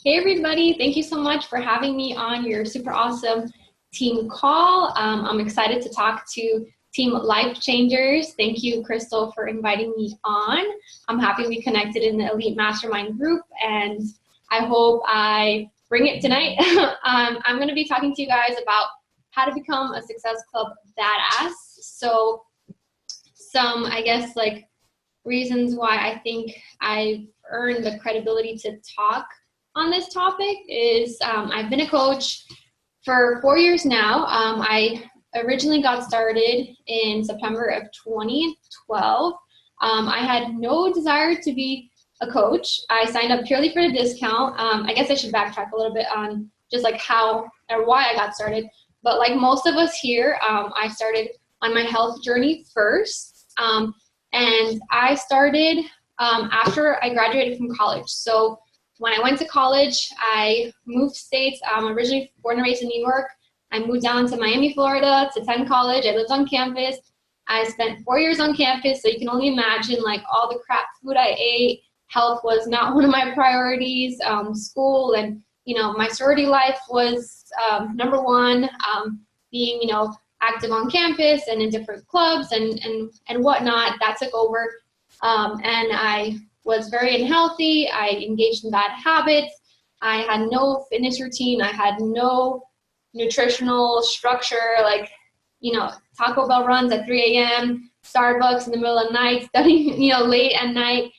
Hey everybody, thank you so much for having me on your super awesome team call. I'm excited to talk to Team Life Changers. Thank you, Crystal, for inviting me on. I'm happy we connected in the Elite Mastermind group, and I hope I bring it tonight. I'm going to be talking to you guys about how to become a Success Club badass. So some, I guess, like reasons why I think I've earned the credibility to talk on this topic is I've been a coach for 4 years now. I originally got started in September of 2012. I had no desire to be a coach. I signed up purely for the discount. I guess I should backtrack a little bit on just like how or why I got started. But like most of us here, I started on my health journey first. And I started after I graduated from college. So when I went to college, I moved states. I'm originally born and raised in New York. I moved down to Miami, Florida to attend college. I lived on campus. I spent 4 years on campus, so you can only imagine like all the crap food I ate. Health was not one of my priorities. School and, my sorority life was number one. Being, active on campus and in different clubs and whatnot, that took over. And I was very unhealthy. I engaged in bad habits. I had no fitness routine. I had no nutritional structure, like, Taco Bell runs at 3 a.m., Starbucks in the middle of the night, studying, late at night.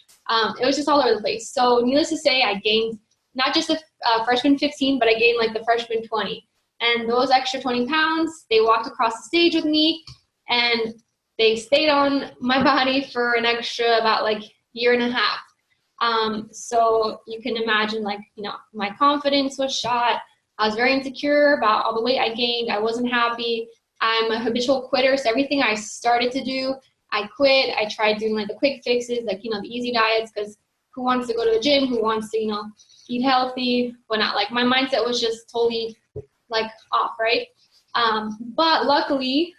It was just all over the place. So needless to say, I gained not just the freshman 15, but I gained like the freshman 20. And those extra 20 pounds, they walked across the stage with me and they stayed on my body for an extra about like year and a half. So you can imagine my confidence was shot. I was very insecure about all the weight I gained. I wasn't happy. I'm a habitual quitter. So everything I started to do, I quit. I tried doing like the quick fixes, like, the easy diets, because who wants to go to the gym? Who wants to, eat healthy? But not like my mindset was just totally like off, right? But luckily,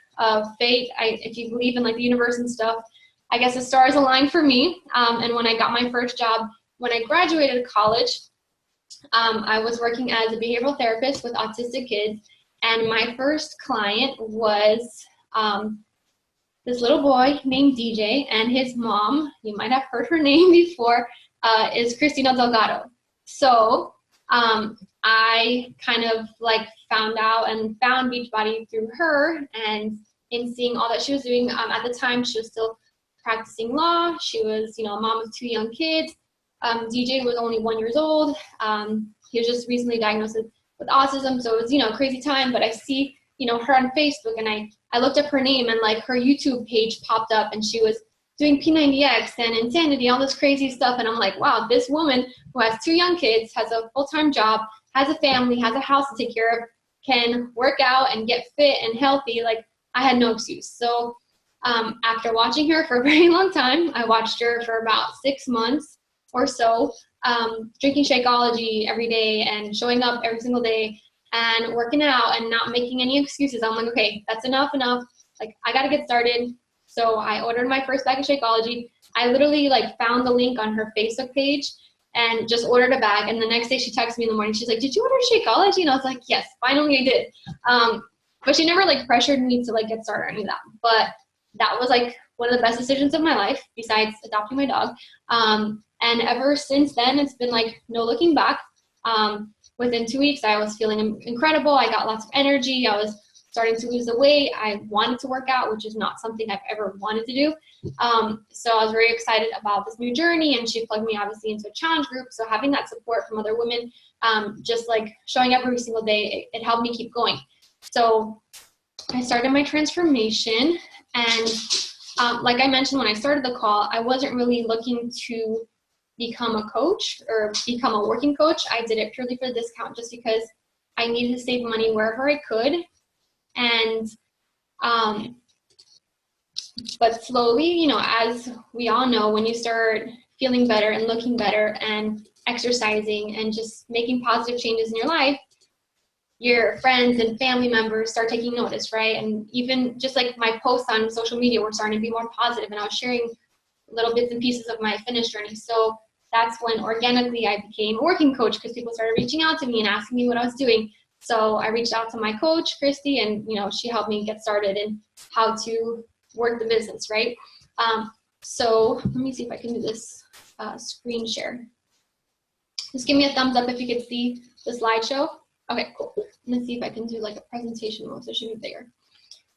fate, if you believe in like the universe and stuff, I guess the stars aligned for me. And when I got my first job, when I graduated college, I was working as a behavioral therapist with autistic kids. And my first client was this little boy named DJ, and his mom, you might have heard her name before, is Cristina Delgado. So I kind of like found out and found Beachbody through her, and in seeing all that she was doing. At the time, she was still practicing law. She was, a mom of 2 young kids. DJ was only 1 year old. He was just recently diagnosed with autism, so it was, a crazy time. But I see, her on Facebook, and I looked up her name, and like her YouTube page popped up, and she was doing P90X and Insanity, all this crazy stuff. And I'm like, wow, this woman who has 2 young kids, has a full-time job, has a family, has a house to take care of, can work out and get fit and healthy. Like, I had no excuse. So after watching her for a very long time, I watched her for about 6 months or so, drinking Shakeology every day and showing up every single day and working out and not making any excuses. I'm like, okay, that's enough. Like, I got to get started. So I ordered my first bag of Shakeology. I literally found the link on her Facebook page and just ordered a bag. And the next day she texted me in the morning. She's like, did you order Shakeology? And I was like, yes, finally I did. But she never pressured me to get started or any of that. But that was one of the best decisions of my life besides adopting my dog. And ever since then, it's been no looking back. Within 2 weeks, I was feeling incredible. I got lots of energy. I was starting to lose the weight. I wanted to work out, which is not something I've ever wanted to do. So I was very excited about this new journey, and she plugged me obviously into a challenge group. So having that support from other women, just showing up every single day, it helped me keep going. So I started my transformation, and like I mentioned when I started the call, I wasn't really looking to become a coach or become a working coach. I did it purely for the discount just because I needed to save money wherever I could. And but slowly, as we all know, when you start feeling better and looking better and exercising and just making positive changes in your life, your friends and family members start taking notice, right? And even just my posts on social media were starting to be more positive, and I was sharing little bits and pieces of my fitness journey. So that's when organically I became a working coach, because people started reaching out to me and asking me what I was doing. So I reached out to my coach, Christy, and she helped me get started in how to work the business, right? So let me see if I can do this screen share. Just give me a thumbs up if you can see the slideshow. Okay, cool. Let me see if I can do like a presentation mode, so it should be bigger.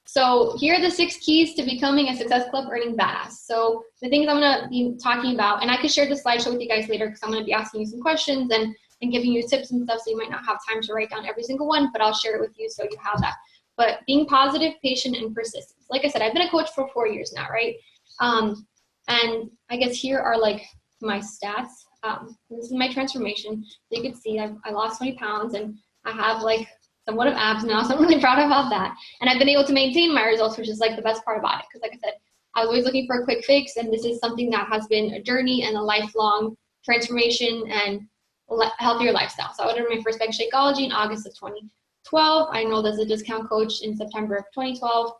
So here are the 6 keys to becoming a Success Club earning badass. So the things I'm gonna be talking about, and I could share the slideshow with you guys later, because I'm gonna be asking you some questions and giving you tips and stuff, so you might not have time to write down every single one, but I'll share it with you so you have that. But being positive, patient, and persistent. Like I said, I've been a coach for 4 years now, right? And I guess here are like my stats. This is my transformation. So you can see I lost 20 pounds, and I have like somewhat of abs now, so I'm really proud about that. And I've been able to maintain my results, which is like the best part about it. Because like I said, I was always looking for a quick fix, and this is something that has been a journey and a lifelong transformation and healthier lifestyle. So I ordered my first bag of Shakeology in August of 2012. I enrolled as a discount coach in September of 2012.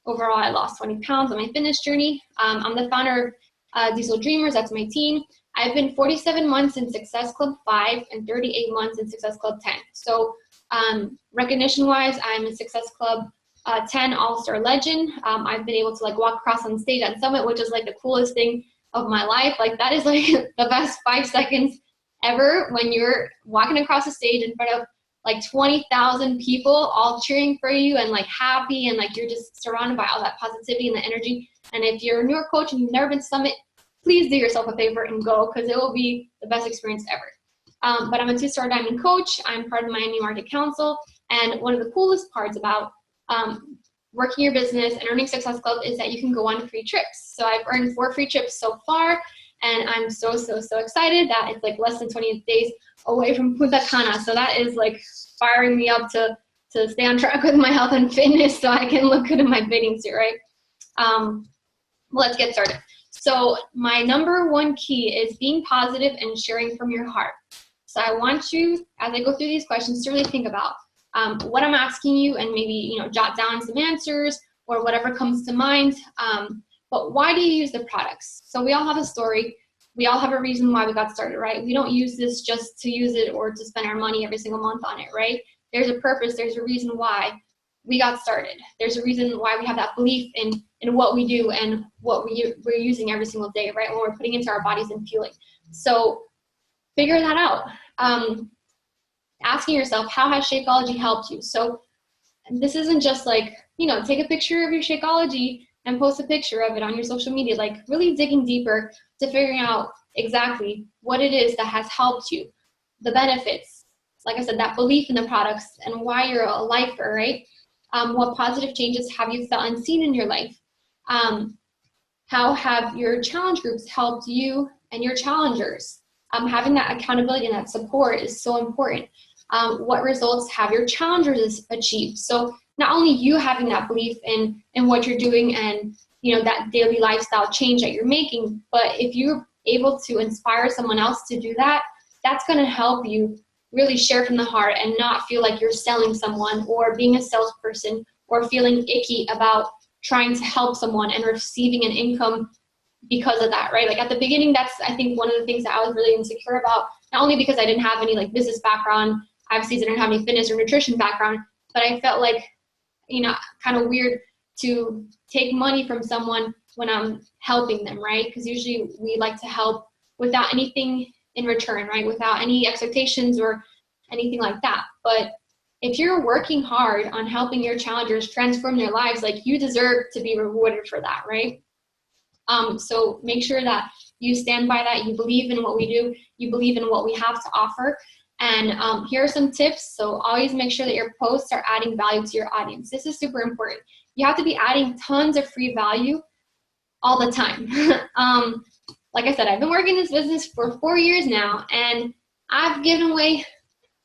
Overall, I lost 20 pounds on my fitness journey. I'm the founder of Diesel Dreamers. That's my team. I've been 47 months in Success Club 5 and 38 months in Success Club 10. So recognition-wise, I'm a Success Club 10 All-Star Legend. I've been able to like walk across on stage at Summit, which is like the coolest thing of my life. Like that is like the best 5 seconds ever, when you're walking across the stage in front of like 20,000 people all cheering for you and like happy, and like you're just surrounded by all that positivity and the energy. And if you're a newer coach and you've never been to Summit, please do yourself a favor and go, because it will be the best experience ever. But I'm a 2-star diamond coach. I'm part of Miami Market Council. And one of the coolest parts about working your business and earning Success Club is that you can go on free trips. So I've earned 4 free trips so far. And I'm so excited that it's like less than 28 days away from Punta Cana. So that is like firing me up to stay on track with my health and fitness so I can look good in my bathing suit, right? Let's get started. So my number 1 key is being positive and sharing from your heart. So I want you, as I go through these questions, to really think about what I'm asking you, and maybe jot down some answers or whatever comes to mind. But why do you use the products? So we all have a story. We all have a reason why we got started, right? We don't use this just to use it or to spend our money every single month on it, right? There's a purpose. There's a reason why we got started. There's a reason why we have that belief in what we do and what we're using every single day, right? When we're putting into our bodies and fueling. So figure that out. Asking yourself, how has Shakeology helped you? So this isn't just like, take a picture of your Shakeology and post a picture of it on your social media, like really digging deeper to figuring out exactly what it is that has helped you, the benefits, like I said, that belief in the products and why you're a lifer, right? What positive changes have you felt and seen in your life? How have your challenge groups helped you and your challengers? Having that accountability and that support is so important. What results have your challengers achieved? So not only you having that belief in what you're doing and that daily lifestyle change that you're making, but if you're able to inspire someone else to do that, that's going to help you really share from the heart and not feel like you're selling someone or being a salesperson or feeling icky about trying to help someone and receiving an income because of that, right? Like at the beginning, that's, I think, one of the things that I was really insecure about, not only because I didn't have any like business background, obviously didn't have any fitness or nutrition background, but I felt like, kind of weird to take money from someone when I'm helping them, right? Because usually we like to help without anything in return, right? Without any expectations or anything like that. But if you're working hard on helping your challengers transform their lives, like you deserve to be rewarded for that, right? So make sure that you stand by that. You believe in what we do. You believe in what we have to offer. And here are some tips. So always make sure that your posts are adding value to your audience. This is super important. You have to be adding tons of free value all the time. Like I said, I've been working this business for 4 years now, and I've given away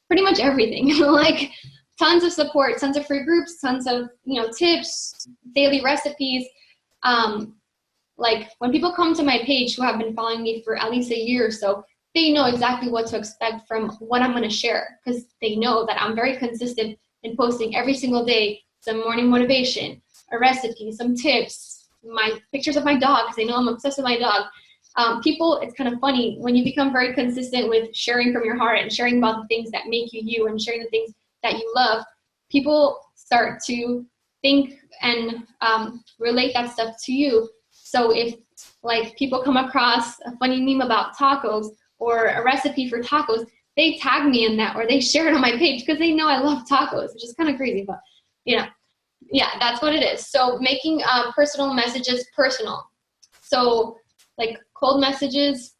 pretty much everything. Like tons of support, tons of free groups, tons of tips, daily recipes. Like when people come to my page who have been following me for at least a year or so, they know exactly what to expect from what I'm going to share, because they know that I'm very consistent in posting every single day some morning motivation, a recipe, some tips, my pictures of my dog, because they know I'm obsessed with my dog, People, it's kind of funny when you become very consistent with sharing from your heart and sharing about the things that make you you and sharing the things that you love, people start to think and relate that stuff to you. So if like people come across a funny meme about tacos or a recipe for tacos, they tag me in that or they share it on my page because they know I love tacos, which is kind of crazy, but yeah, that's what it is. So making personal messages personal. So like cold messages,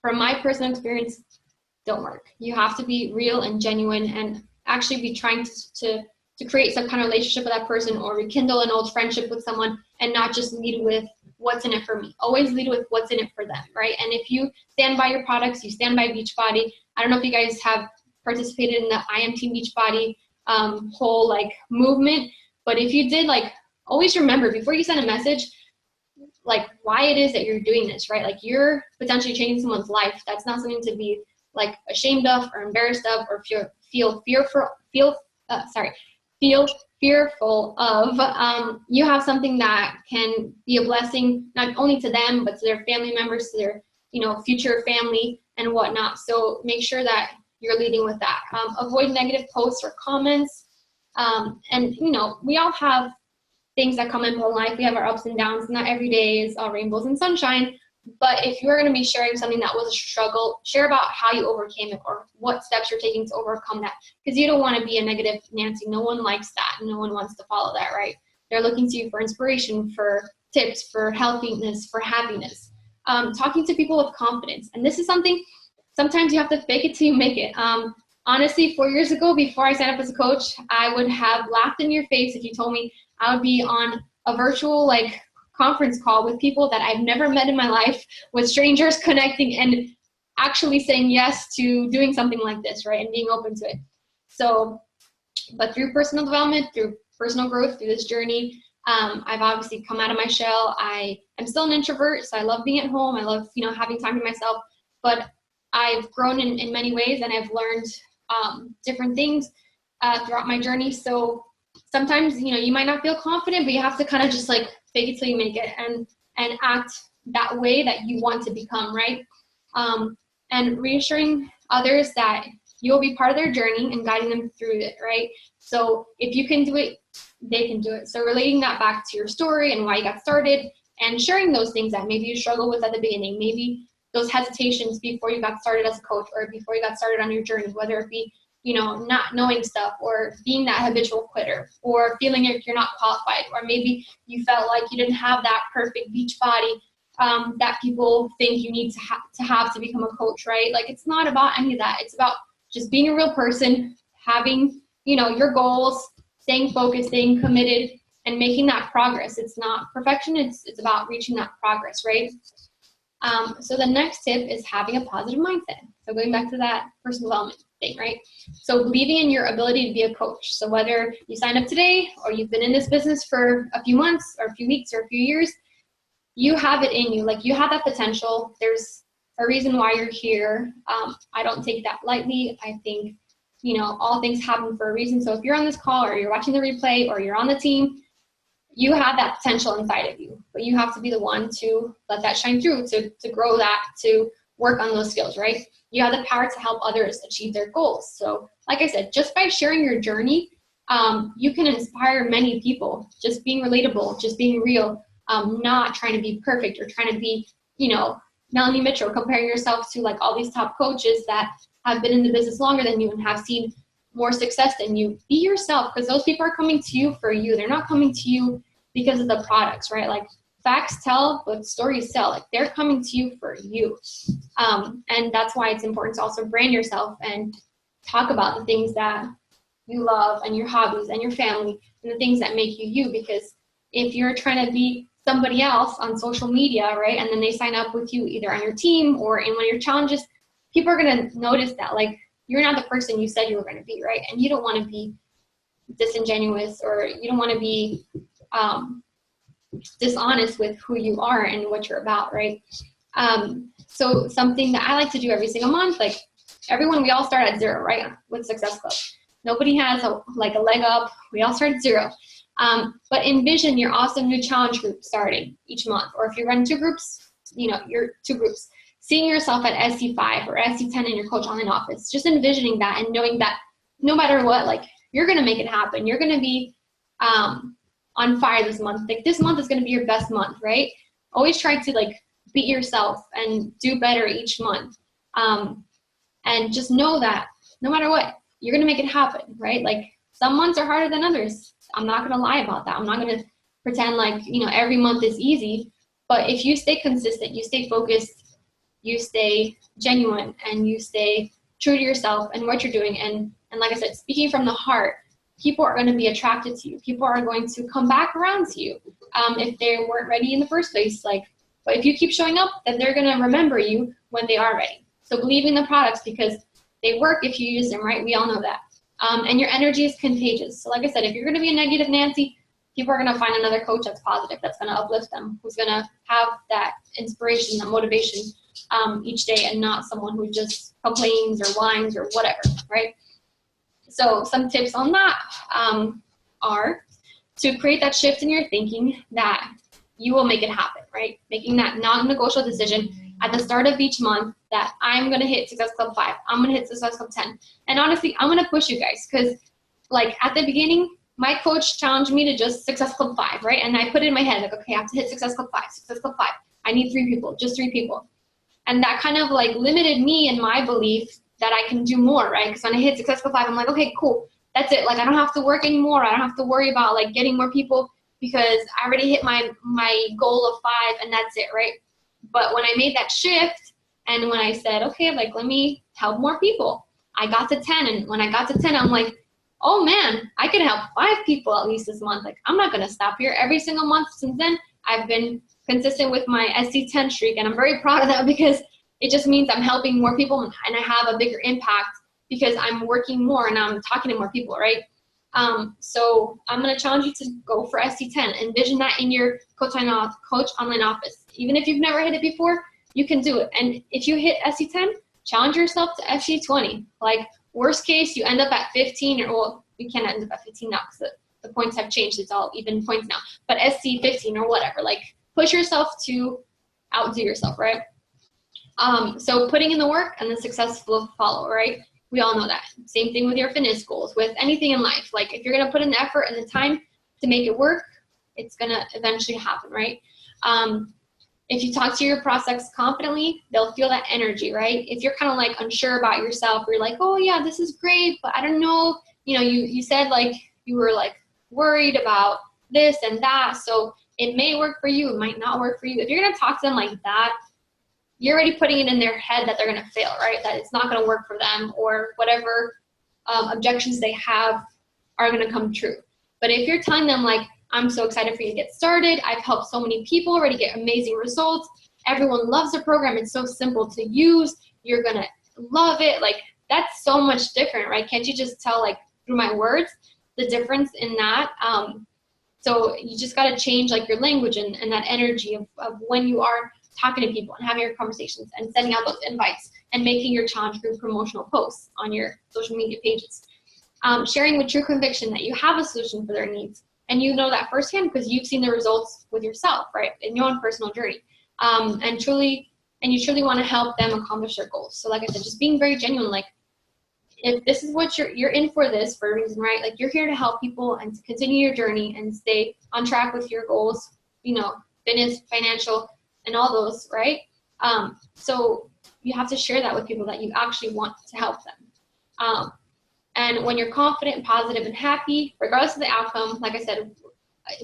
from my personal experience, don't work. You have to be real and genuine and actually be trying to create some kind of relationship with that person or rekindle an old friendship with someone and not just lead with what's in it for me. Always lead with what's in it for them, right? And if you stand by your products, you stand by Beachbody. I don't know if you guys have participated in the I Am Team Beachbody whole like movement, but if you did, like always remember before you send a message, like why it is that you're doing this, right? Like you're potentially changing someone's life. That's not something to be like ashamed of or embarrassed of or feel fearful of. You have something that can be a blessing not only to them but to their family members, to their future family and whatnot. So make sure that you're leading with that. Avoid negative posts or comments. And we all have things that come in life. We have our ups and downs. Not every day is all rainbows and sunshine. But if you're going to be sharing something that was a struggle, share about how you overcame it or what steps you're taking to overcome that. Because you don't want to be a negative Nancy. No one likes that. No one wants to follow that, right? They're looking to you for inspiration, for tips, for healthiness, for happiness. Talking to people with confidence. And this is something, sometimes you have to fake it till you make it. Honestly, 4 years ago, before I signed up as a coach, I would have laughed in your face if you told me I would be on a virtual conference call with people that I've never met in my life, with strangers connecting and actually saying yes to doing something like this, right? And being open to it. So, but through personal development, through personal growth, through this journey, I've obviously come out of my shell. I am still an introvert, so I love being at home. I love, having time to myself, but I've grown in many ways and I've learned different things throughout my journey. So sometimes, you might not feel confident, but you have to kind of just fake it till you make it and act that way that you want to become, right? And reassuring others that you'll be part of their journey and guiding them through it, right? So if you can do it, they can do it. So relating that back to your story and why you got started and sharing those things that maybe you struggled with at the beginning, maybe those hesitations before you got started as a coach or before you got started on your journey, whether it be not knowing stuff or being that habitual quitter or feeling like you're not qualified, or maybe you felt like you didn't have that perfect beach body that people think you need to have to become a coach, right? Like it's not about any of that. It's about just being a real person, having, your goals, staying focused, staying committed, and making that progress. It's not perfection. It's about reaching that progress, right? So the next tip is having a positive mindset. So going back to that personal development thing, right? So believing in your ability to be a coach. So whether you signed up today or you've been in this business for a few months or a few weeks or a few years, you have it in you. Like you have that potential. There's a reason why you're here. I don't take that lightly. I think, all things happen for a reason. So if you're on this call or you're watching the replay or you're on the team, you have that potential inside of you, but you have to be the one to let that shine through, to grow that, to work on those skills, right? You have the power to help others achieve their goals. So like I said, just by sharing your journey, you can inspire many people, just being relatable, just being real, not trying to be perfect or trying to be, Melanie Mitchell, comparing yourself to all these top coaches that have been in the business longer than you and have seen more success than you. Be yourself, because those people are coming to you for you. They're not coming to you because of the products, right? Like facts tell, but stories sell. Like they're coming to you for you. And that's why it's important to also brand yourself and talk about the things that you love and your hobbies and your family and the things that make you you. Because if you're trying to be somebody else on social media, right, and then they sign up with you either on your team or in one of your challenges, people are going to notice that you're not the person you said you were going to be, right? And you don't want to be disingenuous, or you don't want to be dishonest with who you are and what you're about, right? So something that I like to do every single month, everyone, we all start at zero, right? With Success Club. Nobody has a leg up. We all start at zero. But envision your awesome new challenge group starting each month. Or if you run 2 groups, your two groups. Seeing yourself at SC5 or SC10 in your coach online office, just envisioning that and knowing that no matter what, like, you're going to make it happen. You're going to be on fire this month. Like, this month is going to be your best month, right? Always try to, like, beat yourself and do better each month. And just know that no matter what, you're going to make it happen, right? Like, some months are harder than others. I'm not going to lie about that. I'm not going to pretend like, every month is easy. But if you stay consistent, you stay focused, you stay genuine, and you stay true to yourself and what you're doing, and like I said, speaking from the heart, people are going to be attracted to you. People are going to come back around to you if they weren't ready in the first place. But if you keep showing up, then they're going to remember you when they are ready. So believe in the products because they work if you use them, right? We all know that. And your energy is contagious. So like I said, if you're going to be a negative Nancy, people are going to find another coach that's positive, that's going to uplift them, who's going to have that inspiration, that motivation each day, and not someone who just complains or whines or whatever, right? So some tips on that are to create that shift in your thinking that you will make it happen, right? Making that non-negotiable decision at the start of each month that I'm going to hit Success Club 5. I'm going to hit Success Club 10. And honestly, I'm going to push you guys because, like, at the beginning, my coach challenged me to just Success Club 5, right? And I put it in my head, like, okay, I have to hit Success Club 5, Success Club 5. I need 3 people, just 3 people. And that kind of, like, limited me in my belief that I can do more, right? Because when I hit Success Club 5, I'm like, okay, cool. That's it. Like, I don't have to work anymore. I don't have to worry about, like, getting more people because I already hit my goal of 5 and that's it, right? But when I made that shift and when I said, okay, like, let me help more people, I got to 10. And when I got to 10, I'm like, oh man, I can help 5 people at least this month. Like, I'm not going to stop here. Every single month since then, I've been consistent with my SC10 streak. And I'm very proud of that because it just means I'm helping more people and I have a bigger impact because I'm working more and I'm talking to more people, right? So I'm going to challenge you to go for SC10. Envision that in your coach online office. Even if you've never hit it before, you can do it. And if you hit SC10, challenge yourself to SC20. Like, worst case, you end up at 15, or, well, you can't end up at 15 now because the points have changed. It's all even points now. But SC15 or whatever, like, push yourself to outdo yourself, right? So putting in the work and the success will follow, right? We all know that. Same thing with your fitness goals, with anything in life. Like, if you're going to put in the effort and the time to make it work, it's going to eventually happen, right? If you talk to your prospects confidently, they'll feel that energy, right? If you're kind of like unsure about yourself, or you're like, oh yeah, this is great, but I don't know, you said like you were like worried about this and that, so it may work for you, it might not work for you. If you're going to talk to them like that, you're already putting it in their head that they're going to fail, right? That it's not going to work for them, or whatever objections they have are going to come true. But if you're telling them like, I'm so excited for you to get started. I've helped so many people already get amazing results. Everyone loves the program. It's so simple to use. You're going to love it. Like, that's so much different, right? Can't you just tell, like, through my words, the difference in that? So you just got to change, like, your language and that energy of when you are talking to people and having your conversations and sending out those invites and making your challenge group promotional posts on your social media pages. Sharing with true conviction that you have a solution for their needs. And you know that firsthand because you've seen the results with yourself, right, in your own personal journey. And you truly want to help them accomplish their goals. So like I said, just being very genuine, like, if this is what you're in for this for a reason, right? Like, you're here to help people and to continue your journey and stay on track with your goals, fitness, financial, and all those, right? So you have to share that with people that you actually want to help them. And when you're confident, positive, and happy, regardless of the outcome, like I said,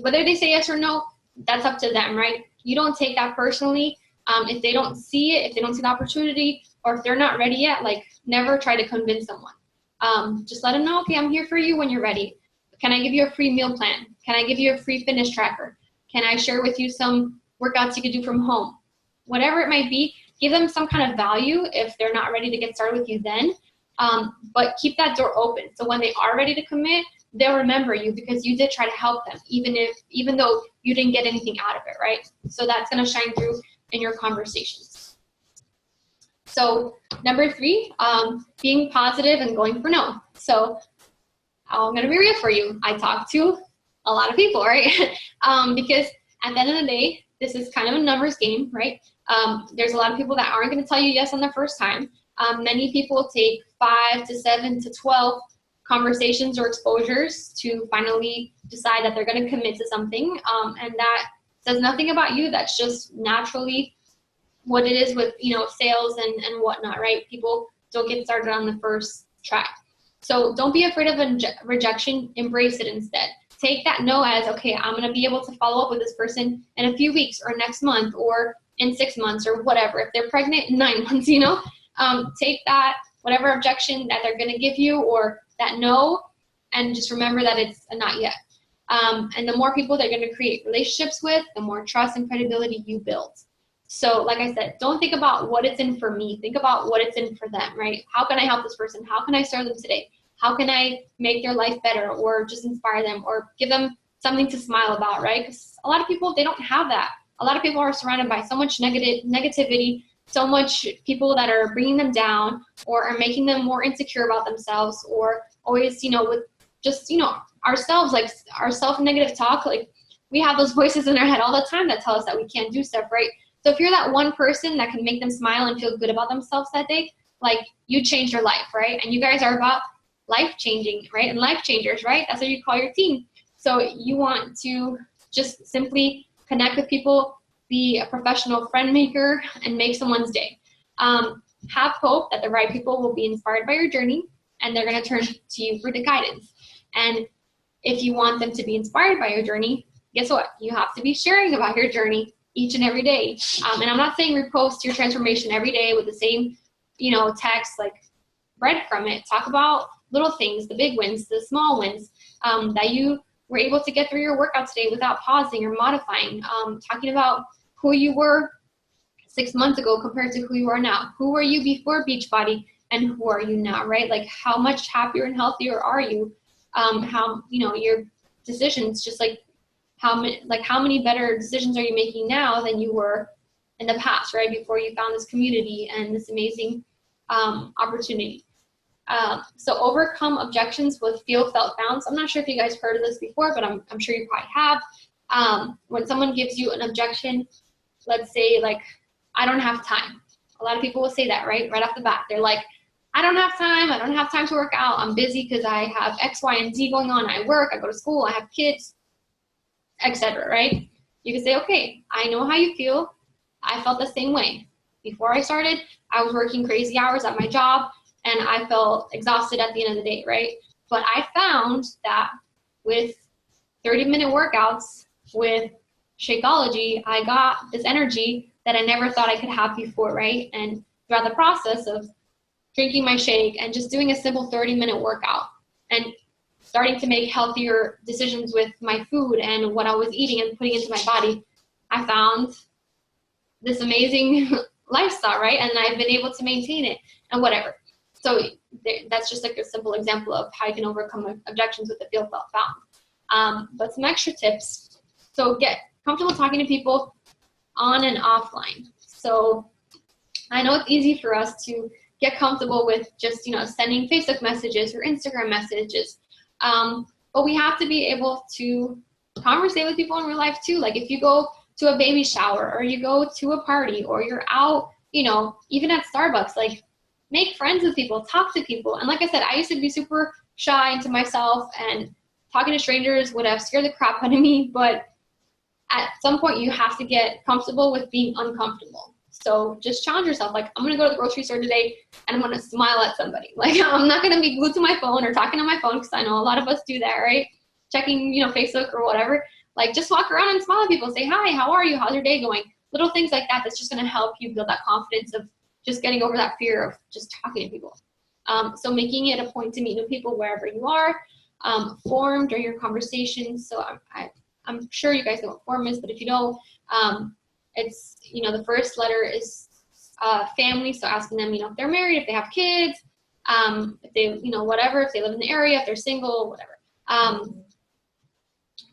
whether they say yes or no, that's up to them, right? You don't take that personally. If they don't see it, if they don't see the opportunity, or if they're not ready yet, like, never try to convince someone. Just let them know, okay, I'm here for you when you're ready. Can I give you a free meal plan? Can I give you a free fitness tracker? Can I share with you some workouts you could do from home? Whatever it might be, give them some kind of value if they're not ready to get started with you then. But keep that door open. So when they are ready to commit, they'll remember you because you did try to help them, even though you didn't get anything out of it, right? So that's going to shine through in your conversations. So number 3, being positive and going for no. So I'm going to be real for you. I talk to a lot of people, right? Because at the end of the day, this is kind of a numbers game, right? There's a lot of people that aren't going to tell you yes on the first time. Many people take 5 to 7 to 12 conversations or exposures to finally decide that they're going to commit to something. And that says nothing about you. That's just naturally what it is with, sales and whatnot, right? People don't get started on the first try. So don't be afraid of rejection. Embrace it instead. Take that no as, okay, I'm going to be able to follow up with this person in a few weeks or next month or in 6 months or whatever. If they're pregnant, in 9 months, take that, whatever objection that they're going to give you or that no, and just remember that it's a not yet. And the more people that you're going to create relationships with, the more trust and credibility you build. So like I said, don't think about what it's in for me. Think about what it's in for them, right? How can I help this person? How can I serve them today? How can I make their life better or just inspire them or give them something to smile about, right? Because a lot of people, they don't have that. A lot of people are surrounded by so much negativity, so much people that are bringing them down or are making them more insecure about themselves or always, with just, ourselves, like our self-negative talk, like we have those voices in our head all the time that tell us that we can't do stuff, right? So if you're that one person that can make them smile and feel good about themselves that day, like you changed their life, right? And you guys are about life changing, right? And life changers, right? That's what you call your team. So you want to just simply connect with people, be a professional friend maker, and make someone's day. Have hope that the right people will be inspired by your journey and they're going to turn to you for the guidance. And if you want them to be inspired by your journey, guess what? You have to be sharing about your journey each and every day. And I'm not saying repost your transformation every day with the same, text, like breadcrumb it. Talk about little things, the big wins, the small wins, that you were able to get through your workout today without pausing or modifying. Talking about who you were 6 months ago compared to who you are now. Who were you before Beachbody and who are you now, right? Like how much happier and healthier are you? How, your decisions, just like how many better decisions are you making now than you were in the past, right? Before you found this community and this amazing opportunity. So overcome objections with feel, felt, found. So I'm not sure if you guys heard of this before, but I'm sure you probably have. When someone gives you an objection, let's say like, I don't have time. A lot of people will say that, right off the bat. They're like, I don't have time. I don't have time to work out. I'm busy because I have X, Y, and Z going on. I work, I go to school, I have kids, etc. Right? You can say, okay, I know how you feel. I felt the same way. Before I started, I was working crazy hours at my job and I felt exhausted at the end of the day, right? But I found that with 30-minute workouts with Shakeology, I got this energy that I never thought I could have before, right? And throughout the process of drinking my shake and just doing a simple 30-minute workout and starting to make healthier decisions with my food and what I was eating and putting into my body, I found this amazing lifestyle, right? And I've been able to maintain it and whatever. So that's just like a simple example of how you can overcome objections with the feel, felt, found. But some extra tips. So get comfortable talking to people on and offline. So I know it's easy for us to get comfortable with just, sending Facebook messages or Instagram messages. But we have to be able to conversate with people in real life too. Like if you go to a baby shower or you go to a party or you're out, even at Starbucks, like make friends with people, talk to people. And like I said, I used to be super shy into myself and talking to strangers would have scared the crap out of me. But at some point you have to get comfortable with being uncomfortable. So just challenge yourself. Like, I'm going to go to the grocery store today and I'm going to smile at somebody. Like, I'm not going to be glued to my phone or talking on my phone because I know a lot of us do that, right? Checking, Facebook or whatever. Like, just walk around and smile at people. Say, hi, how are you? How's your day going? Little things like that. That's just going to help you build that confidence of just getting over that fear of just talking to people. So making it a point to meet new people wherever you are. Form during your conversations. So I'm sure you guys know what form is, but if you don't, it's, the first letter is family. So asking them, if they're married, if they have kids, if they, whatever, if they live in the area, if they're single, whatever.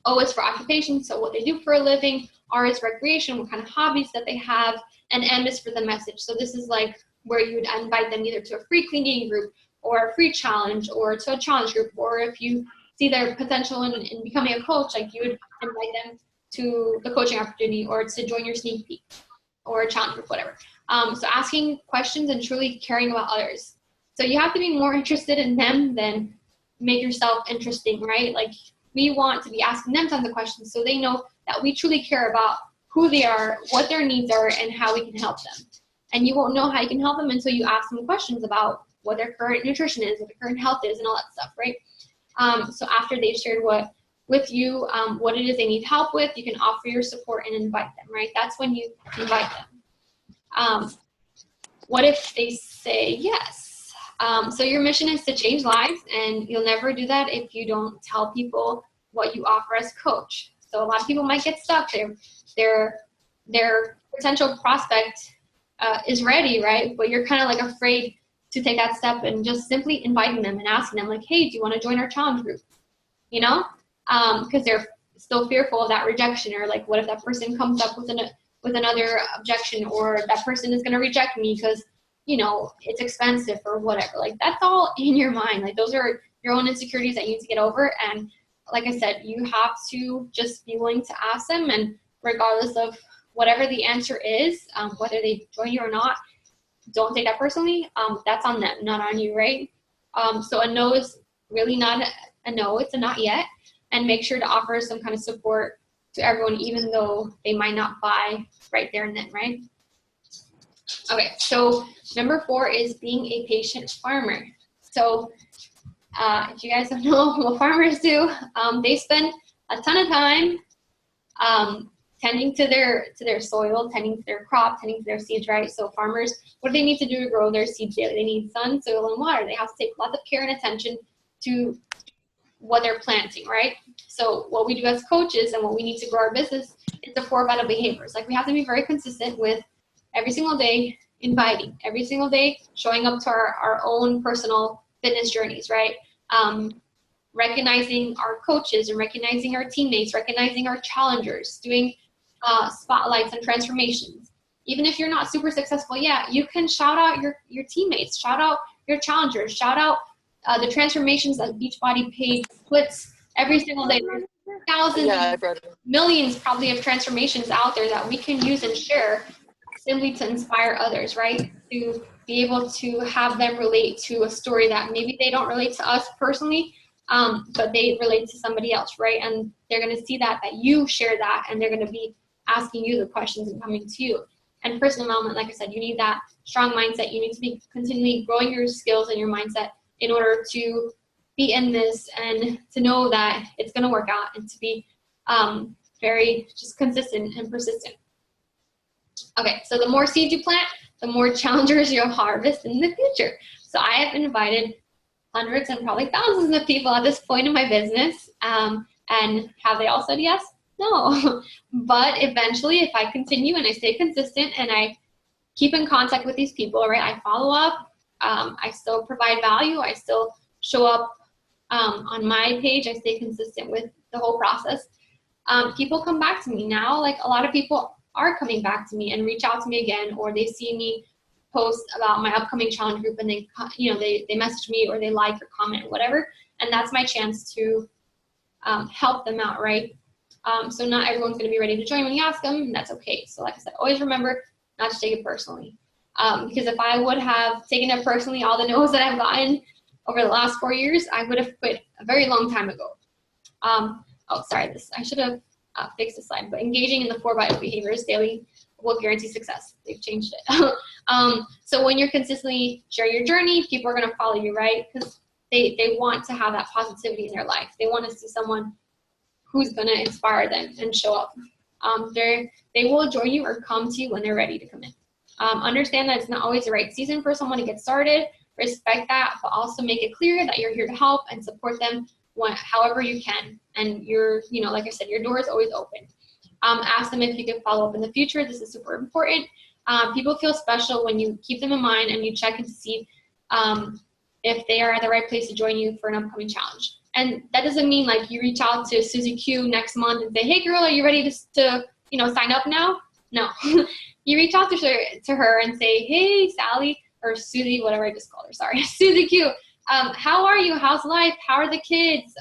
O is for occupation. So what they do for a living. R is recreation, what kind of hobbies that they have. And M is for the message. So this is like where you would invite them either to a free clean eating group or a free challenge or to a challenge group. Or if you see their potential in becoming a coach, like you would invite them to the coaching opportunity or to join your sneak peek. or a challenge group, whatever. So asking questions and truly caring about others. So you have to be more interested in them than make yourself interesting, right? Like we want to be asking them tons of questions so they know that we truly care about who they are, what their needs are, and how we can help them. And you won't know how you can help them until you ask them questions about what their current nutrition is, what their current health is, and all that stuff, right? So after they've shared with you what it is they need help with, you can offer your support and invite them, right? That's when you invite them. What if they say yes? So your mission is to change lives, and you'll never do that if you don't tell people what you offer as coach. So a lot of people might get stuck. Their potential prospect is ready, right? But you're kind of like afraid to take that step and just simply inviting them and asking them like, hey, do you want to join our challenge group? You know, because they're still fearful of that rejection, or like, what if that person comes up with another objection, or that person is going to reject me because, you know, it's expensive or whatever. Like that's all in your mind. Like those are your own insecurities that you need to get over. And like I said, you have to just be willing to ask them, and regardless of whatever the answer is, whether they join you or not, don't take that personally. That's on them, not on you, right? So a no is really not a no, it's a not yet. And make sure to offer some kind of support to everyone, even though they might not buy right there and then, right? Okay, so number 4 is being a patient farmer. So if you guys don't know what farmers do, they spend a ton of time tending to their soil, tending to their crop, tending to their seeds, right? So farmers, what do they need to do to grow their seeds daily? They need sun, soil, and water. They have to take lots of care and attention to what they're planting, right? So what we do as coaches and what we need to grow our business is the 4 vital behaviors. Like we have to be very consistent with every single day inviting, every single day showing up to our own personal fitness journeys, right? Recognizing our coaches and recognizing our teammates, recognizing our challengers, doing spotlights and transformations. Even if you're not super successful yet, you can shout out your teammates, shout out your challengers, shout out the transformations that Beachbody page puts every single day. There's thousands, millions probably of transformations out there that we can use and share simply to inspire others, right? To be able to have them relate to a story that maybe they don't relate to us personally, but they relate to somebody else, right? And they're going to see that you share that, and they're going to be asking you the questions and coming to you. And personal development, like I said, you need that strong mindset. You need to be continually growing your skills and your mindset in order to be in this and to know that it's going to work out, and to be very just consistent and persistent. Okay, so the more seeds you plant, the more challengers you'll harvest in the future. So I have invited hundreds and probably thousands of people at this point in my business. And have they all said yes? No. But eventually, if I continue and I stay consistent and I keep in contact with these people, right, I follow up, I still provide value, I still show up on my page, I stay consistent with the whole process, people come back to me now. Like a lot of people are coming back to me and reach out to me again, or they see me post about my upcoming challenge group and they message me, or they like or comment, whatever, and that's my chance to help them out, right? So not everyone's going to be ready to join when you ask them, and that's okay. So like I said, always remember not to take it personally, because if I would have taken it personally, all the no's that I've gotten over the last 4 years, I would have quit a very long time ago. I should have fixed the slide, but engaging in the 4 vital behaviors daily will guarantee success. They've changed it. So when you're consistently sharing your journey, people are going to follow you, right? Because they want to have that positivity in their life. They want to see someone who's going to inspire them and show up. They will join you or come to you when they're ready to come in. Understand that it's not always the right season for someone to get started. Respect that, but also make it clear that you're here to help and support them however you can. And like I said, your door is always open. Ask them if you can follow up in the future. This is super important. People feel special when you keep them in mind and you check in to see if they are at the right place to join you for an upcoming challenge. And that doesn't mean like you reach out to Susie Q next month and say, hey girl, are you ready to sign up now? No. You reach out to her and say, hey Sally, or Susie, whatever I just called her, sorry, Susie Q, how are you? How's life? How are the kids?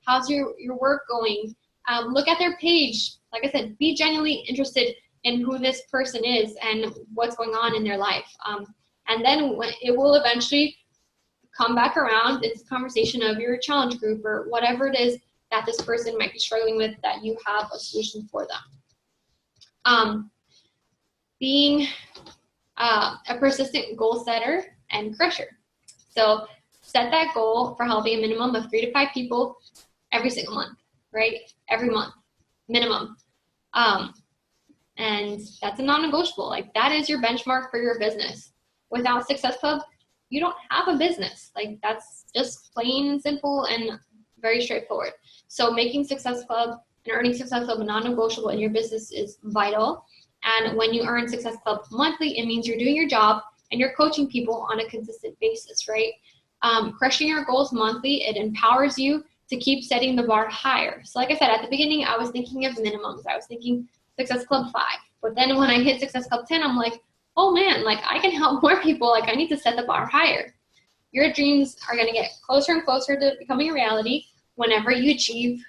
How's your work going? Look at their page. Like I said, be genuinely interested in who this person is and what's going on in their life. And then it will eventually come back around. It's a conversation of your challenge group or whatever it is that this person might be struggling with, that you have a solution for them. Being a persistent goal setter and crusher. So set that goal for helping a minimum of 3 to 5 people every single month, right? Every month, minimum. And that's a non-negotiable. Like, that is your benchmark for your business. Without Success Club, you don't have a business. Like, that's just plain and simple and very straightforward. So making Success Club and earning Success Club a non-negotiable in your business is vital. And when you earn Success Club monthly, it means you're doing your job and you're coaching people on a consistent basis, right? Crushing your goals monthly, it empowers you to keep setting the bar higher. So like I said, at the beginning, I was thinking of minimums. I was thinking Success Club 5. But then when I hit Success Club 10, I'm like, oh man, like, I can help more people. Like, I need to set the bar higher. Your dreams are going to get closer and closer to becoming a reality whenever you achieve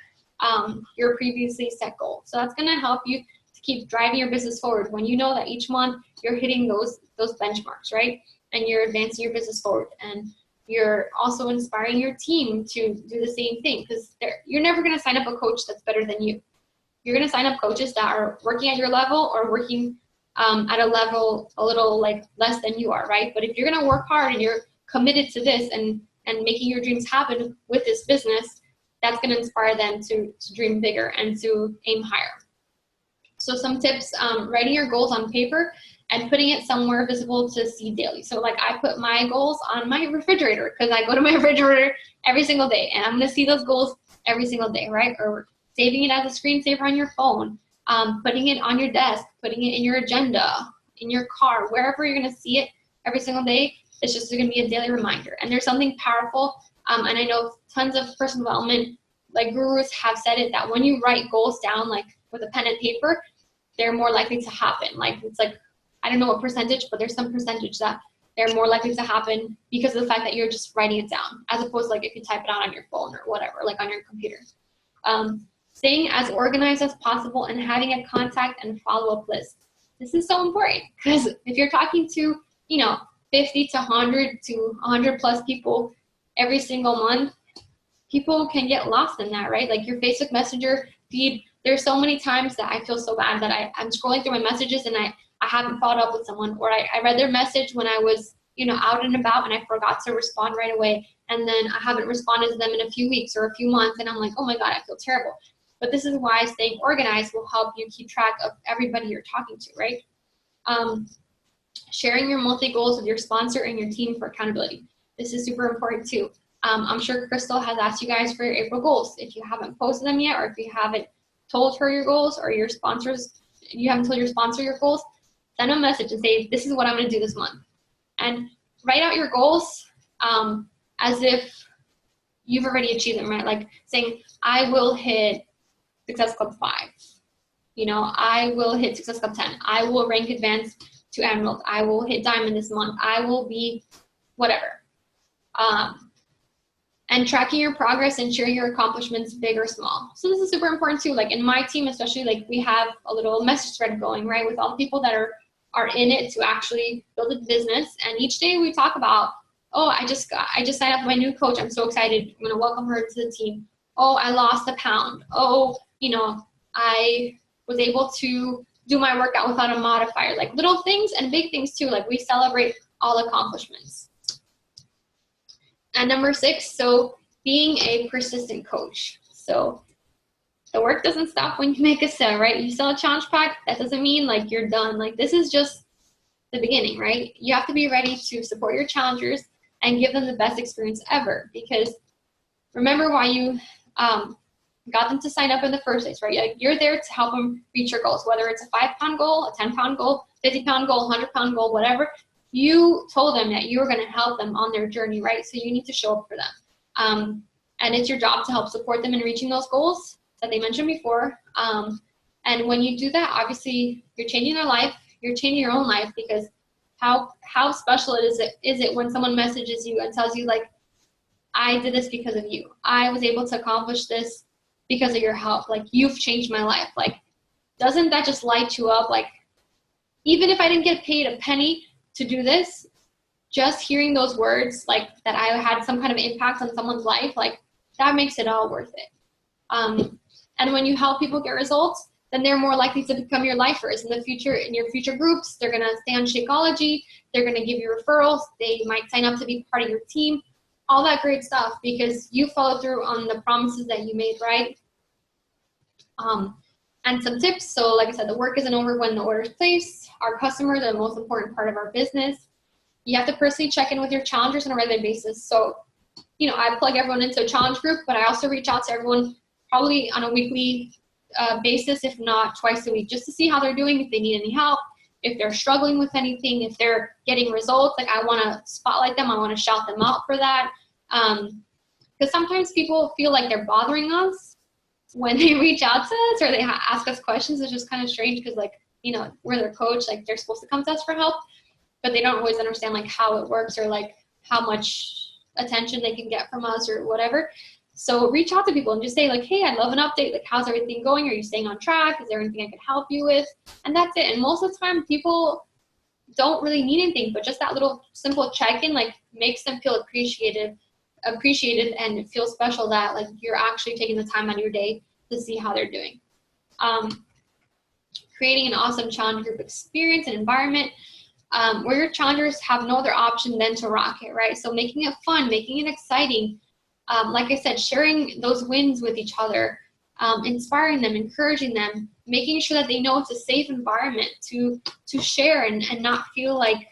your previously set goal. So that's going to help you to keep driving your business forward when you know that each month you're hitting those benchmarks, right? And you're advancing your business forward. And you're also inspiring your team to do the same thing, because you're never going to sign up a coach that's better than you. You're going to sign up coaches that are working at your level or working at a level a little like less than you are, right? But if you're going to work hard and you're committed to this and making your dreams happen with this business, that's going to inspire them to dream bigger and to aim higher. So some tips: writing your goals on paper and putting it somewhere visible to see daily. So like, I put my goals on my refrigerator, because I go to my refrigerator every single day and I'm going to see those goals every single day, right? Or saving it as a screensaver on your phone, putting it on your desk, putting it in your agenda, in your car, wherever you're going to see it every single day. It's just going to be a daily reminder. And there's something powerful. And I know tons of personal development, like, gurus have said it, that when you write goals down, like with a pen and paper, they're more likely to happen. Like, it's like, I don't know what percentage, but there's some percentage that they're more likely to happen because of the fact that you're just writing it down, as opposed to like if you type it out on your phone or whatever, like on your computer. Staying as organized as possible and having a contact and follow-up list. This is so important, because if you're talking to, 50 to 100 to 100 plus people every single month, people can get lost in that, right? Like, your Facebook Messenger feed, there's so many times that I feel so bad that I'm scrolling through my messages and I haven't followed up with someone, or I read their message when I was, out and about, and I forgot to respond right away. And then I haven't responded to them in a few weeks or a few months. And I'm like, oh my God, I feel terrible. But this is why staying organized will help you keep track of everybody you're talking to, right? Sharing your monthly goals with your sponsor and your team for accountability. This is super important too. I'm sure Crystal has asked you guys for your April goals. If you haven't posted them yet, or if you haven't told her your goals, or you haven't told your sponsor your goals, send them a message and say, this is what I'm going to do this month. And write out your goals as if you've already achieved them, right? Like saying, I will hit Success Club 5. I will hit Success Club 10. I will rank advanced to Emerald. I will hit Diamond this month. I will be whatever. And tracking your progress and sharing your accomplishments, big or small. So this is super important too. Like, in my team, especially, like, we have a little message thread going, right, with all the people that are in it to actually build a business. And each day we talk about, oh, I just signed up with my new coach. I'm so excited. I'm going to welcome her to the team. Oh, I lost a pound. Oh, I was able to do my workout without a modifier. Like, little things and big things too. Like, we celebrate all accomplishments. And number 6, so being a persistent coach. So the work doesn't stop when you make a sale, right? You sell a challenge pack, that doesn't mean like you're done. Like, this is just the beginning, right? You have to be ready to support your challengers and give them the best experience ever, because remember why you got them to sign up in the first place, right? Like, you're there to help them reach your goals, whether it's a 5-pound goal, a 10-pound goal, 50-pound goal, 100-pound goal, whatever. You told them that you were going to help them on their journey, right? So you need to show up for them. And it's your job to help support them in reaching those goals that they mentioned before. And when you do that, obviously you're changing their life, you're changing your own life, because how special is it when someone messages you and tells you, like, I did this because of you. I was able to accomplish this because of your help. Like, you've changed my life. Like, doesn't that just light you up? Like, even if I didn't get paid a penny to do this, just hearing those words, like that I had some kind of impact on someone's life, like that makes it all worth it. And when you help people get results, then they're more likely to become your lifers in the future. In your future groups, they're gonna stay on Shakeology, they're gonna give you referrals, they might sign up to be part of your team, all that great stuff, because you follow through on the promises that you made, right? And some tips. So like I said, the work isn't over when the order is placed. Our customers are the most important part of our business. You have to personally check in with your challengers on a regular basis. So, you know, I plug everyone into a challenge group, but I also reach out to everyone probably on a weekly basis, if not twice a week, just to see how they're doing, if they need any help, if they're struggling with anything, if they're getting results. Like, I want to spotlight them. I want to shout them out for that. Because sometimes people feel like they're bothering us when they reach out to us or they ask us questions. It's just kind of strange because, like, you know, we're their coach, like they're supposed to come to us for help, but they don't always understand like how it works or like how much attention they can get from us or whatever. So reach out to people and just say like, hey, I'd love an update. Like, how's everything going? Are you staying on track? Is there anything I could help you with? And that's it. And most of the time people don't really need anything, but just that little simple check-in like makes them feel appreciated and feel special that like you're actually taking the time out of your day to see how they're doing. Creating an awesome challenge group experience and environment where your challengers have no other option than to rock it, right? So making it fun, making it exciting. Like I said, sharing those wins with each other, inspiring them, encouraging them, making sure that they know it's a safe environment to share and not feel like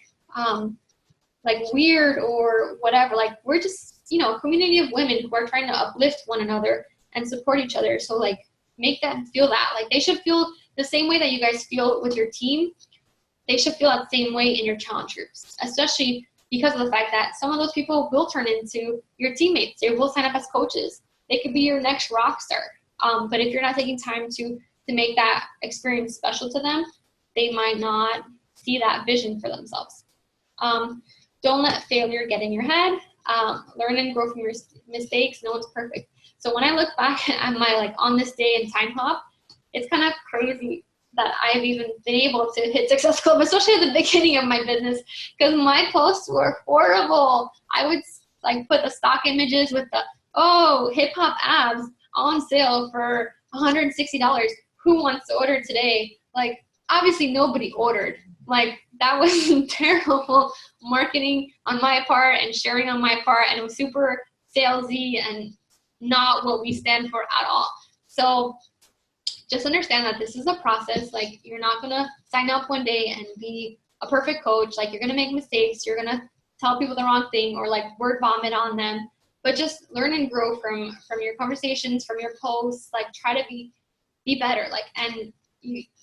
weird or whatever. Like, we're just, you know, a community of women who are trying to uplift one another and support each other. So like, make them feel that. Like, they should feel the same way that you guys feel with your team. They should feel that same way in your challenge groups, especially because of the fact that some of those people will turn into your teammates. They will sign up as coaches. They could be your next rock star. But if you're not taking time to make that experience special to them, they might not see that vision for themselves. Don't let failure get in your head. Learn and grow from your mistakes. No one's perfect. So when I look back at my like on this day and time hop, it's kind of crazy that I've even been able to hit Success Club, especially at the beginning of my business, because my posts were horrible. I would like put the stock images with the, oh, hip hop abs on sale for $160. Who wants to order today? Like, obviously nobody ordered. Like, that was terrible marketing on my part and sharing on my part, and it was super salesy and not what we stand for at all. So just understand that this is a process. Like, you're not gonna sign up one day and be a perfect coach. Like, you're gonna make mistakes. You're gonna tell people the wrong thing or like word vomit on them. But just learn and grow from your conversations, from your posts. Like, try to be better. Like, and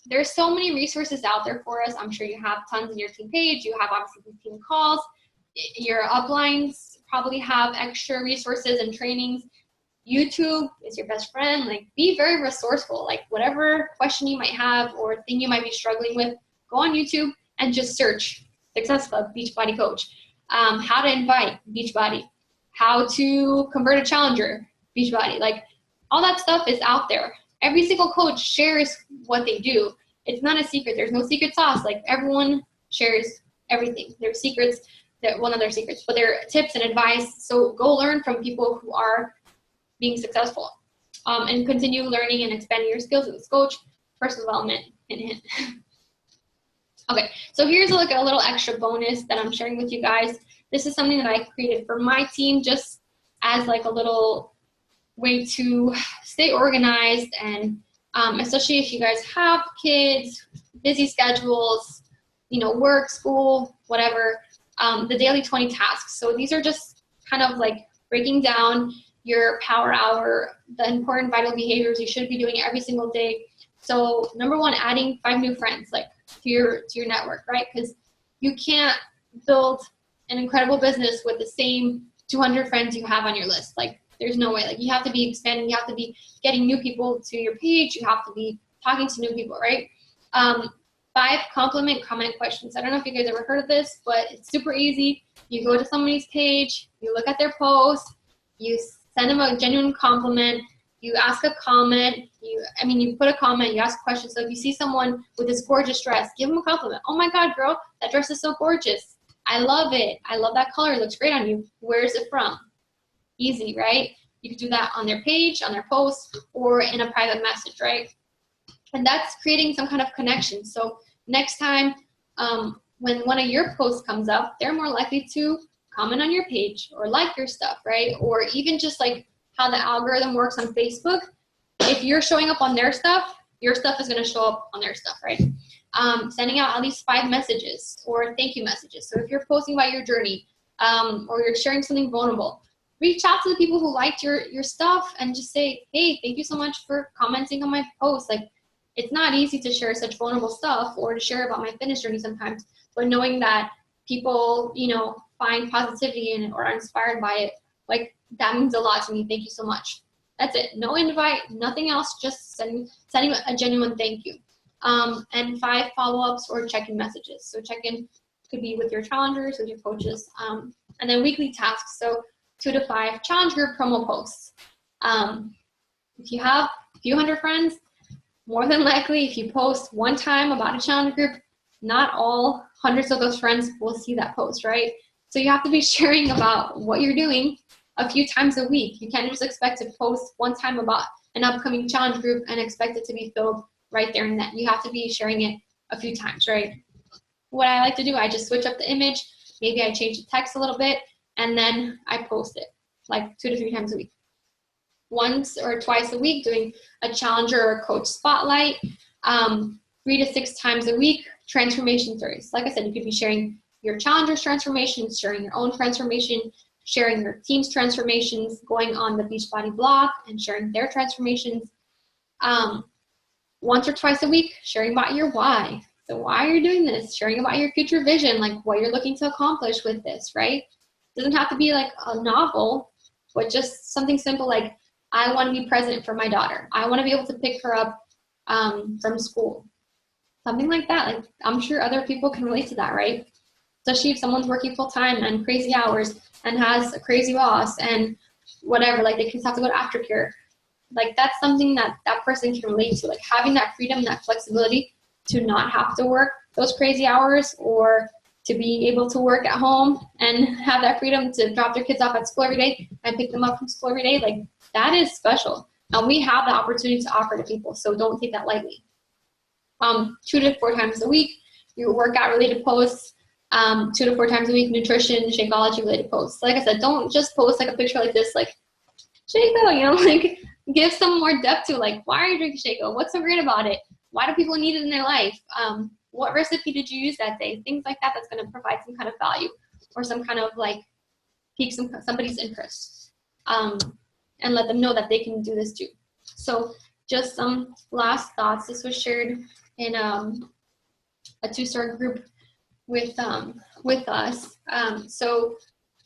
there's so many resources out there for us. I'm sure you have tons in your team page. You have obviously team calls. Your uplines probably have extra resources and trainings. YouTube is your best friend. Like, be very resourceful. Like, whatever question you might have or thing you might be struggling with, go on YouTube and just search Success Club Beachbody Coach. How to invite Beachbody. How to convert a challenger Beachbody. Like, all that stuff is out there. Every single coach shares what they do. It's not a secret. There's no secret sauce. Like, everyone shares everything. Their secrets, well, not their secrets, but their tips and advice. So go learn from people who are being successful, and continue learning and expanding your skills as a coach. Personal development, hint. Okay, so here's like a little extra bonus that I'm sharing with you guys. This is something that I created for my team just as like a little way to stay organized, and especially if you guys have kids, busy schedules, you know, work, school, whatever, the daily 20 tasks. So these are just kind of like breaking down your power hour, the important vital behaviors you should be doing every single day. So number one, adding 5 new friends, like to your network, right? Because you can't build an incredible business with the same 200 friends you have on your list. Like, there's no way. Like, you have to be expanding. You have to be getting new people to your page. You have to be talking to new people, right? 5 comment questions. I don't know if you guys ever heard of this, but it's super easy. You go to somebody's page, you look at their post, you send them a genuine compliment, You ask a comment, you put a comment, you ask a question. So if you see someone with this gorgeous dress, give them a compliment. Oh my God, girl, that dress is so gorgeous. I love it. I love that color. It looks great on you. Where is it from? Easy, right? You could do that on their page, on their post, or in a private message, right? And that's creating some kind of connection. So next time when one of your posts comes up, they're more likely to comment on your page or like your stuff, right? Or even just like how the algorithm works on Facebook. If you're showing up on their stuff, your stuff is going to show up on their stuff, right? Sending out at least 5 messages or thank you messages. So if you're posting about your journey or you're sharing something vulnerable, reach out to the people who liked your stuff and just say, hey, thank you so much for commenting on my post. Like, it's not easy to share such vulnerable stuff or to share about my fitness journey sometimes, but knowing that people, find positivity in it or are inspired by it, like, that means a lot to me. Thank you so much. That's it. No invite, nothing else, just sending a genuine thank you. And 5 follow-ups or check-in messages. So check-in could be with your challengers, with your coaches, and then weekly tasks. So 2 to 5 challenge group promo posts. If you have a few hundred friends, more than likely, if you post one time about a challenge group, not all hundreds of those friends will see that post, right? So you have to be sharing about what you're doing a few times a week. You can't just expect to post one time about an upcoming challenge group and expect it to be filled right there and then. You have to be sharing it a few times, right? What I like to do, I just switch up the image. Maybe I change the text a little bit, and then I post it like 2 to 3 times a week. Once or twice a week, doing a challenger or coach spotlight. 3 to 6 times a week, transformation stories. Like I said, you could be sharing your challenger's transformations, sharing your own transformation, sharing your team's transformations, going on the Beachbody blog and sharing their transformations. Once or twice a week, sharing about your why. So why are you doing this? Sharing about your future vision, like what you're looking to accomplish with this, right? It doesn't have to be like a novel, but just something simple like, I want to be present for my daughter. I want to be able to pick her up from school. Something like that. Like, I'm sure other people can relate to that, right? Especially if someone's working full time and crazy hours and has a crazy boss and whatever, like they kids have to go to aftercare. Like, that's something that person can relate to. Like, having that freedom, that flexibility to not have to work those crazy hours, or to be able to work at home and have that freedom to drop their kids off at school every day and pick them up from school every day. Like, that is special. And we have the opportunity to offer to people, so don't take that lightly. 2 to 4 times a week, your workout related posts. 2 to 4 times a week, nutrition, Shakeology related posts. Like I said, don't just post like a picture like this, like Shako, like give some more depth to, like, why are you drinking Shako? What's so great about it? Why do people need it in their life? What recipe did you use that day? Things like that, that's going to provide some kind of value or some kind of like pique somebody's interest, and let them know that they can do this too. So just some last thoughts. This was shared in a 2-star group with us. So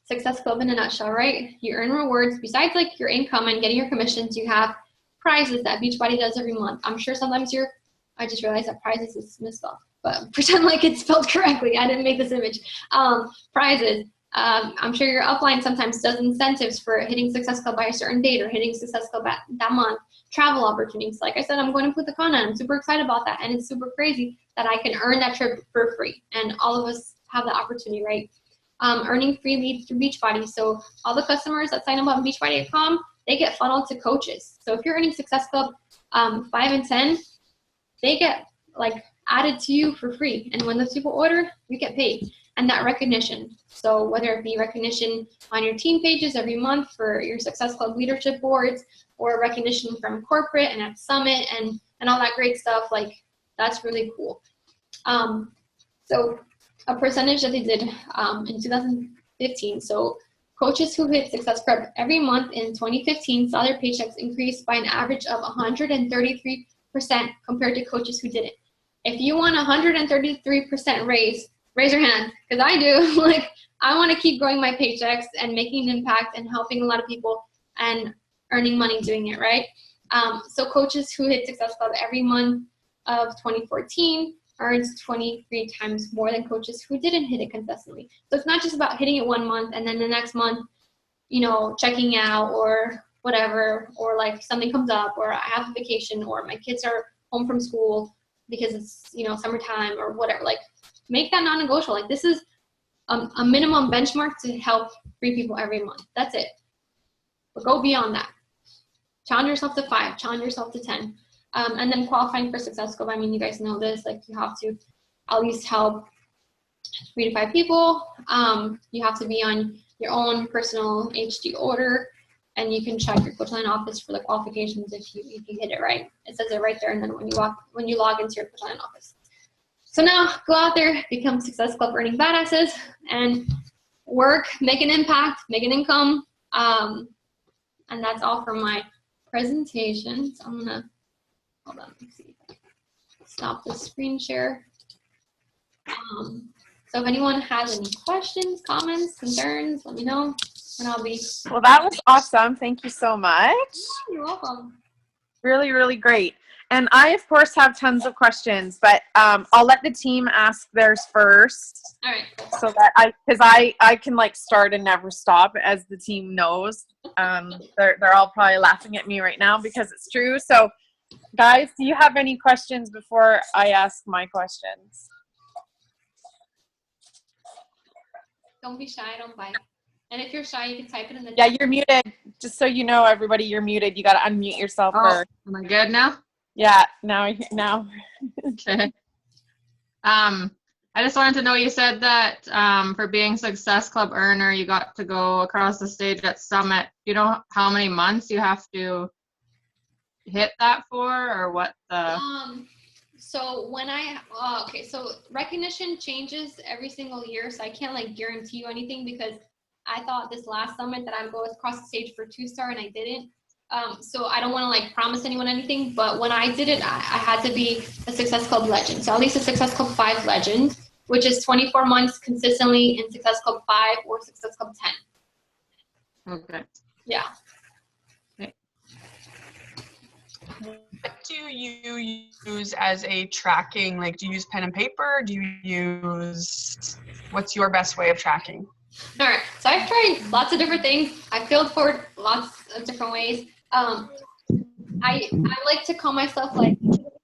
Success Club in a nutshell, right? You earn rewards besides like your income and getting your commissions. You have prizes that Beachbody does every month. I'm sure sometimes I just realized that prizes is misspelled, but pretend like it's spelled correctly. I didn't make this image. Prizes. I'm sure your upline sometimes does incentives for hitting Success Club by a certain date or hitting Success Club that month. Travel opportunities. Like I said, I'm going to Punta Cana. I'm super excited about that. And it's super crazy that I can earn that trip for free. And all of us have the opportunity, right? Earning free leads through Beachbody. So all the customers that sign up on Beachbody.com, they get funneled to coaches. So if you're earning Success Club 5 and 10, they get like added to you for free. And when those people order, you get paid. And that recognition. So whether it be recognition on your team pages every month for your Success Club leadership boards, or recognition from corporate and at Summit and all that great stuff, like, that's really cool. So a percentage that they did in 2015. So coaches who hit Success Club every month in 2015 saw their paychecks increase by an average of 133% compared to coaches who didn't. If you want 133% raise your hand, because I do. Like, I want to keep growing my paychecks and making an impact and helping a lot of people and earning money doing it, right? So coaches who hit Success Club every month of 2014 earns 23 times more than coaches who didn't hit it consistently. So it's not just about hitting it one month and then the next month, checking out or whatever, or like something comes up, or I have a vacation, or my kids are home from school because it's, you know, summertime or whatever, like make that non-negotiable. Like this is a minimum benchmark to help 3 people every month. That's it. But go beyond that. Challenge yourself to 5, challenge yourself to 10. And then qualifying for Success Club. I mean, you guys know this, like you have to at least help 3 to 5 people. You have to be on your own personal HD order, and you can check your Coach Line office for the qualifications if you hit it right. It says it right there, and then when you log into your Coach Line office. So now go out there, become Success Club earning badasses, and work, make an impact, make an income. And that's all for my presentation. So I'm gonna, hold on, let's see. Stop the screen share. So if anyone has any questions, comments, concerns, let me know, and I'll be. Well, that was awesome. Thank you so much. You're welcome. Really, really great. And I, of course, have tons of questions, but I'll let the team ask theirs first. All right. So that because I can like start and never stop, as the team knows. They're all probably laughing at me right now because it's true. So, guys, do you have any questions before I ask my questions? Don't be shy. Don't bite. And if you're shy, you can type it in the chat. Yeah, you're muted. Just so you know, everybody, you're muted. You got to unmute yourself first. Am I good now? Yeah, now. Okay. I just wanted to know, you said that for being Success Club earner, you got to go across the stage at Summit. You know how many months you have to hit that for, or what the? So when so recognition changes every single year, so I can't like guarantee you anything, because I thought this last summit that I'd go across the stage for 2-star and I didn't. So I don't want to like promise anyone anything, but when I did it, I had to be a Success Club legend. So at least a Success Club 5 legend, which is 24 months consistently in Success Club 5 or Success Club 10. Okay. Yeah. Okay. What do you use as a tracking? Like, do you use pen and paper? Do you use, what's your best way of tracking? All right, so I've tried lots of different things. I filled forward lots of different ways. I like to call myself like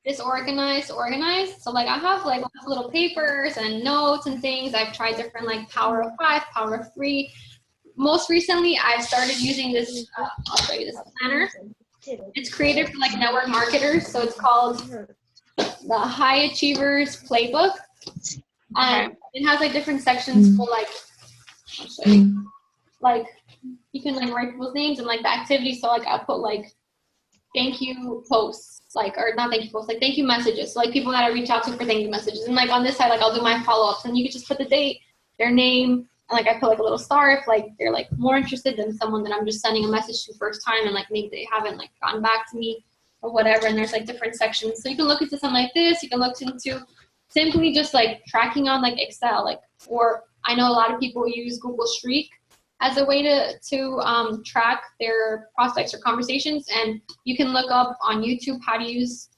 disorganized, organized. So like I have like lots of little papers and notes and things. I've tried different like power of 5, power of 3. Most recently, I've started using this, I'll show you this planner. It's created for like network marketers. So it's called the High Achievers Playbook. And it has like different sections for like, I'll show you. Like you can like write people's names and like the activities. So like I'll put like thank you posts, like, or not thank you posts, like thank you messages. So like people that I reach out to for thank you messages. And like on this side, like I'll do my follow-ups, and you can just put the date, their name, and like I put like a little star if like they're like more interested than someone that I'm just sending a message to first time, and like maybe they haven't like gotten back to me or whatever. And there's like different sections. So you can look into something like this. You can look into simply just like tracking on like Excel, like, or I know a lot of people use Google Streak as a way to track their prospects or conversations. And you can look up on YouTube how to use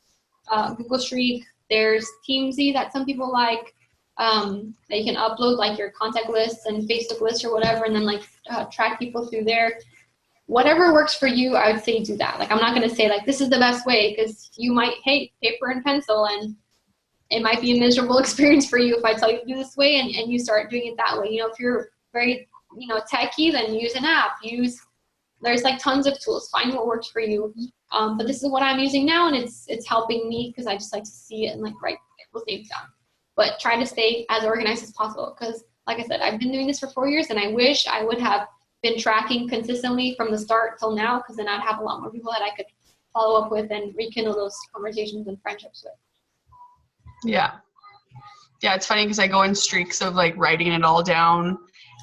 Google Streak. There's Teamsy that some people like, that you can upload like your contact lists and Facebook lists or whatever, and then like track people through there. Whatever works for you, I would say do that. Like I'm not gonna say like this is the best way, because you might hate paper and pencil, and it might be a miserable experience for you if I tell you to do this way and you start doing it that way. You know, if you're very, you know, techie, then use an app. There's like tons of tools. Find what works for you. But this is what I'm using now, and it's helping me because I just like to see it and like write people's names down. But try to stay as organized as possible, because like I said, I've been doing this for 4 years, and I wish I would have been tracking consistently from the start till now, because then I'd have a lot more people that I could follow up with and rekindle those conversations and friendships with. Yeah. Yeah, it's funny because I go in streaks of like writing it all down,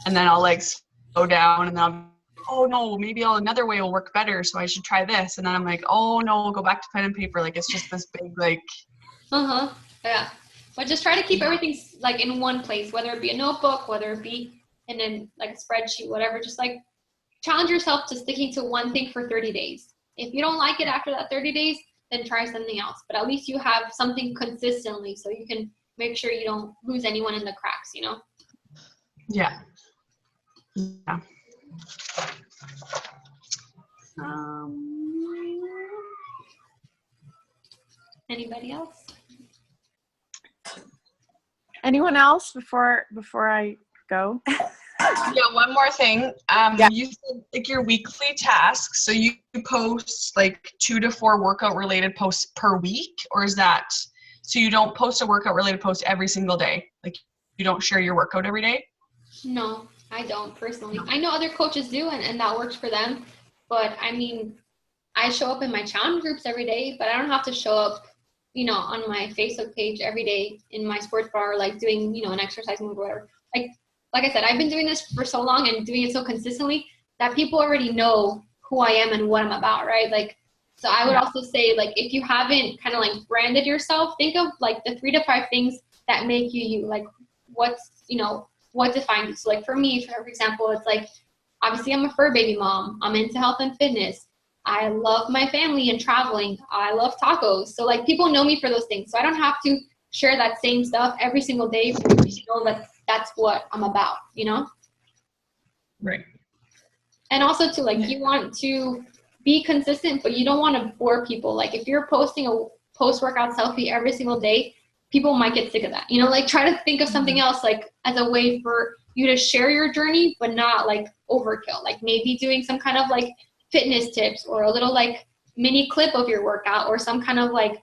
and then I'll like slow down, and then I'll, oh no, maybe another way will work better, so I should try this. And then I'm like, oh no, I'll go back to pen and paper. Like it's just this big like. Yeah. But just try to keep everything like in one place, whether it be a notebook, whether it be in like a spreadsheet, whatever. Just like challenge yourself to sticking to one thing for 30 days. If you don't like it after that 30 days, then try something else. But at least you have something consistently, so you can make sure you don't lose anyone in the cracks, you know? Yeah. Yeah. Anybody else? Anyone else before I go? Yeah, one more thing. Yeah. You said like your weekly tasks. So you post like 2 to 4 workout related posts per week, or is that so you don't post a workout related post every single day? Like you don't share your workout every day? No, I don't personally. I know other coaches do, and that works for them. But I mean, I show up in my challenge groups every day, but I don't have to show up, on my Facebook page every day in my sports bar, like doing, an exercise move or whatever. Like I said, I've been doing this for so long and doing it so consistently that people already know who I am and what I'm about, right? Like, so I would also say, like, if you haven't kind of like branded yourself, think of like the 3 to 5 things that make you you. Like, what defines you. So like for me, for example, it's like, obviously I'm a fur baby mom. I'm into health and fitness. I love my family and traveling. I love tacos. So like people know me for those things. So I don't have to share that same stuff every single day for you to know that that's what I'm about, Right. And also too, like you want to be consistent, but you don't want to bore people. Like if you're posting a post-workout selfie every single day, people might get sick of that. Like try to think of something else like as a way for you to share your journey, but not like overkill. Like maybe doing some kind of like fitness tips or a little like mini clip of your workout or some kind of like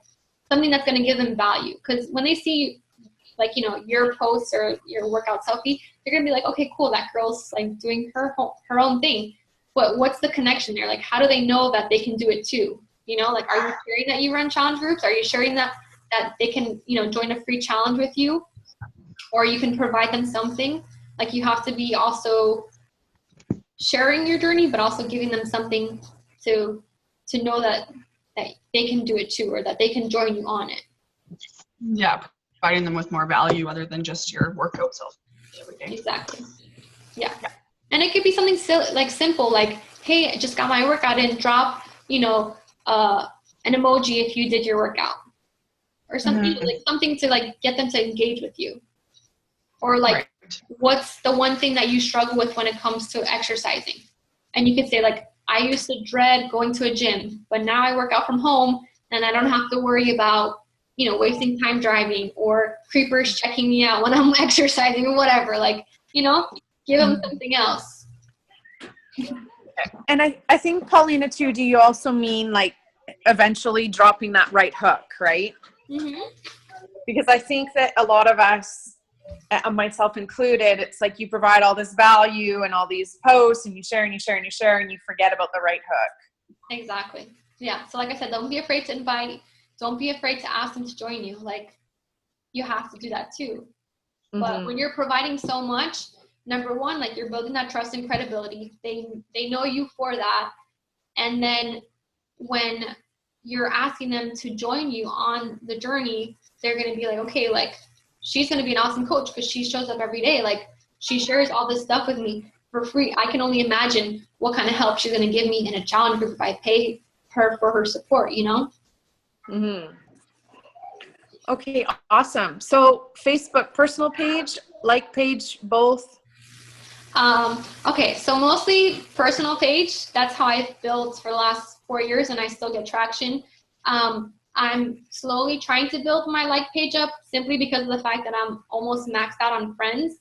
something that's going to give them value. Because when they see like, your posts or your workout selfie, they're going to be like, okay, cool. That girl's like doing her own thing. But what's the connection there? Like, how do they know that they can do it too? Like, are you sharing that you run challenge groups? Are you sharing that they can, join a free challenge with you, or you can provide them something? Like you have to be also sharing your journey, but also giving them something to know that they can do it too, or that they can join you on it. Yeah, providing them with more value other than just your workout self every day. Exactly. Yeah. And it could be something simple, like, hey, I just got my workout in, drop, an emoji if you did your workout. Or something like something to like get them to engage with you. Or like, what's the one thing that you struggle with when it comes to exercising? And you could say like, I used to dread going to a gym, but now I work out from home and I don't have to worry about, wasting time driving or creepers checking me out when I'm exercising or whatever. Like, give them something else. And I think, Paulina, too, do you also mean like eventually dropping that right hook, right? Mm-hmm. Because I think that a lot of us, myself included, it's like you provide all this value and all these posts and you share and you share and you share and you forget about the right hook. Exactly. Yeah. So like I said, don't be afraid to invite. Don't be afraid to ask them to join you. Like you have to do that too. Mm-hmm. But when you're providing so much, number one, like you're building that trust and credibility. They know you for that. And then when you're asking them to join you on the journey, they're going to be like, okay, like she's going to be an awesome coach because she shows up every day. Like she shares all this stuff with me for free. I can only imagine what kind of help she's going to give me in a challenge group if I pay her for her support, Mm-hmm. Okay, awesome. So Facebook personal page, like page, both? Okay, so mostly personal page. That's how I've built for the last 4 years and I still get traction. I'm slowly trying to build my like page up simply because of the fact that I'm almost maxed out on friends.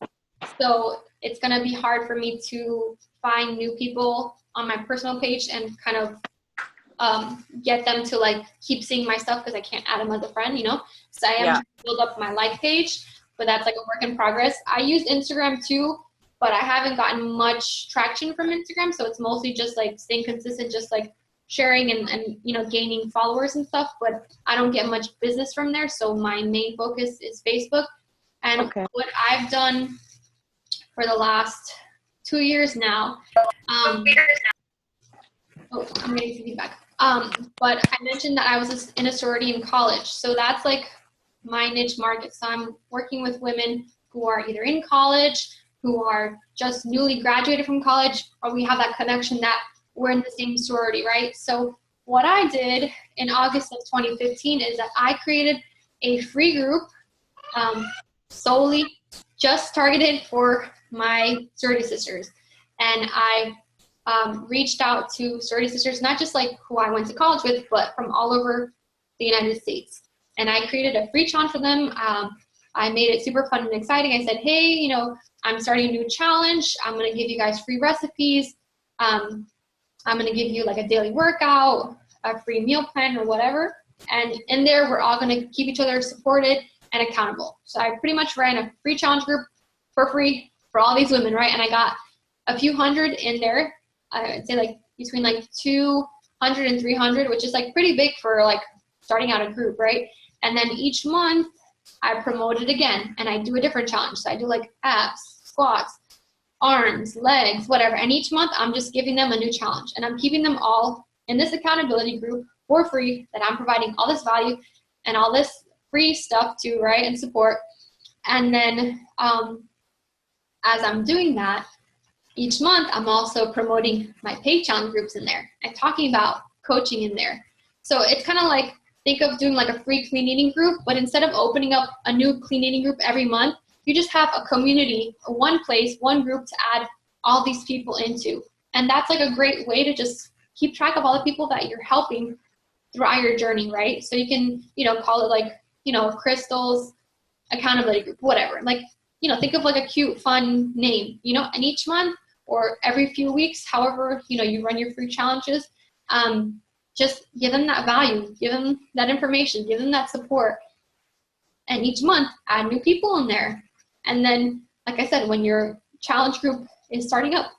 So it's going to be hard for me to find new people on my personal page and kind of get them to like keep seeing my stuff because I can't add them as a friend, So I am trying to build up my like page, but that's like a work in progress. I use Instagram too, but I haven't gotten much traction from Instagram. So it's mostly just like staying consistent, just like sharing and gaining followers and stuff, but I don't get much business from there. So my main focus is Facebook. And what I've done for the last 2 years now, I'm getting some feedback. But I mentioned that I was in a sorority in college. So that's like my niche market. So I'm working with women who are either in college, who are just newly graduated from college, or we have that connection that we're in the same sorority, right? So what I did in August of 2015 is that I created a free group solely just targeted for my sorority sisters. And I reached out to sorority sisters, not just like who I went to college with, but from all over the United States. And I created a free challenge for them. I made it super fun and exciting. I said, hey, you know, I'm starting a new challenge. I'm going to give you guys free recipes. I'm going to give you like a daily workout, a free meal plan or whatever. And in there, we're all going to keep each other supported and accountable. So I pretty much ran a free challenge group for free for all these women, right? And I got a few hundred in there. I'd say like between like 200 and 300, which is like pretty big for like starting out a group, right? And then each month I promote it again and I do a different challenge. So I do like abs, squats, arms, legs, whatever. And each month I'm just giving them a new challenge and I'm keeping them all in this accountability group for free, that I'm providing all this value and all this free stuff to, right, and support. And then as I'm doing that, each month I'm also promoting my paid challenge groups in there and talking about coaching in there. So it's kind of like, think of doing like a free clean eating group, but instead of opening up a new clean eating group every month, you just have a community, one place, one group to add all these people into. And that's like a great way to just keep track of all the people that you're helping throughout your journey, right? So you can, you know, call it like, you know, Crystal's accountability group, whatever. Like, you know, think of like a cute, fun name, you know, and each month or every few weeks, however, you know, you run your free challenges, just give them that value, give them that information, give them that support. And each month, add new people in there. And then, like I said, when your challenge group is starting up,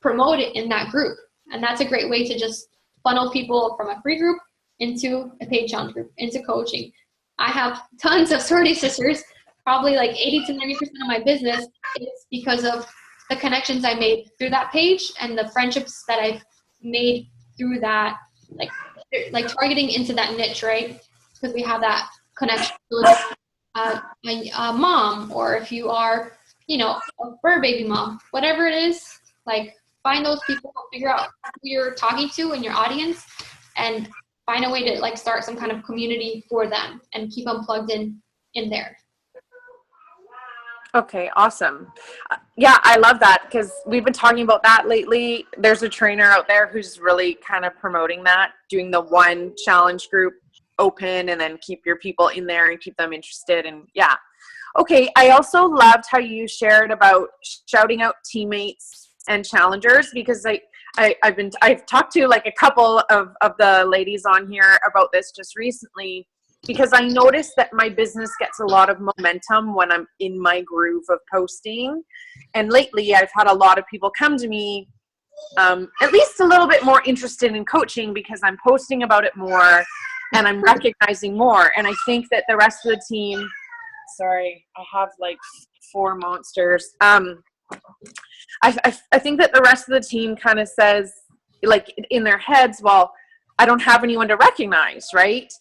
promote it in that group. And that's a great way to just funnel people from a free group into a paid challenge group, into coaching. I have tons of sorority sisters, probably like 80 to 90% of my business is because of the connections I made through that page and the friendships that I've made through that, like targeting into that niche, right? Because we have that connection with my mom, or if you are, you know, a fur baby mom, whatever it is, like find those people, figure out who you're talking to in your audience, and find a way to like start some kind of community for them and keep them plugged in there. Okay, awesome. Yeah, I love that because we've been talking about that lately. There's a trainer out there who's really kind of promoting that, doing the one challenge group open and then keep your people in there and keep them interested. And yeah. Okay, I also loved how you shared about shouting out teammates and challengers, because I've talked to like a couple of the ladies on here about this just recently, because I noticed that my business gets a lot of momentum when I'm in my groove of posting. And lately I've had a lot of people come to me, at least a little bit more interested in coaching because I'm posting about it more and I'm recognizing more. And I think that the rest of the team, sorry, I have like 4 monsters. I think that the rest of the team kind of says, like in their heads, well, I don't have anyone to recognize, right?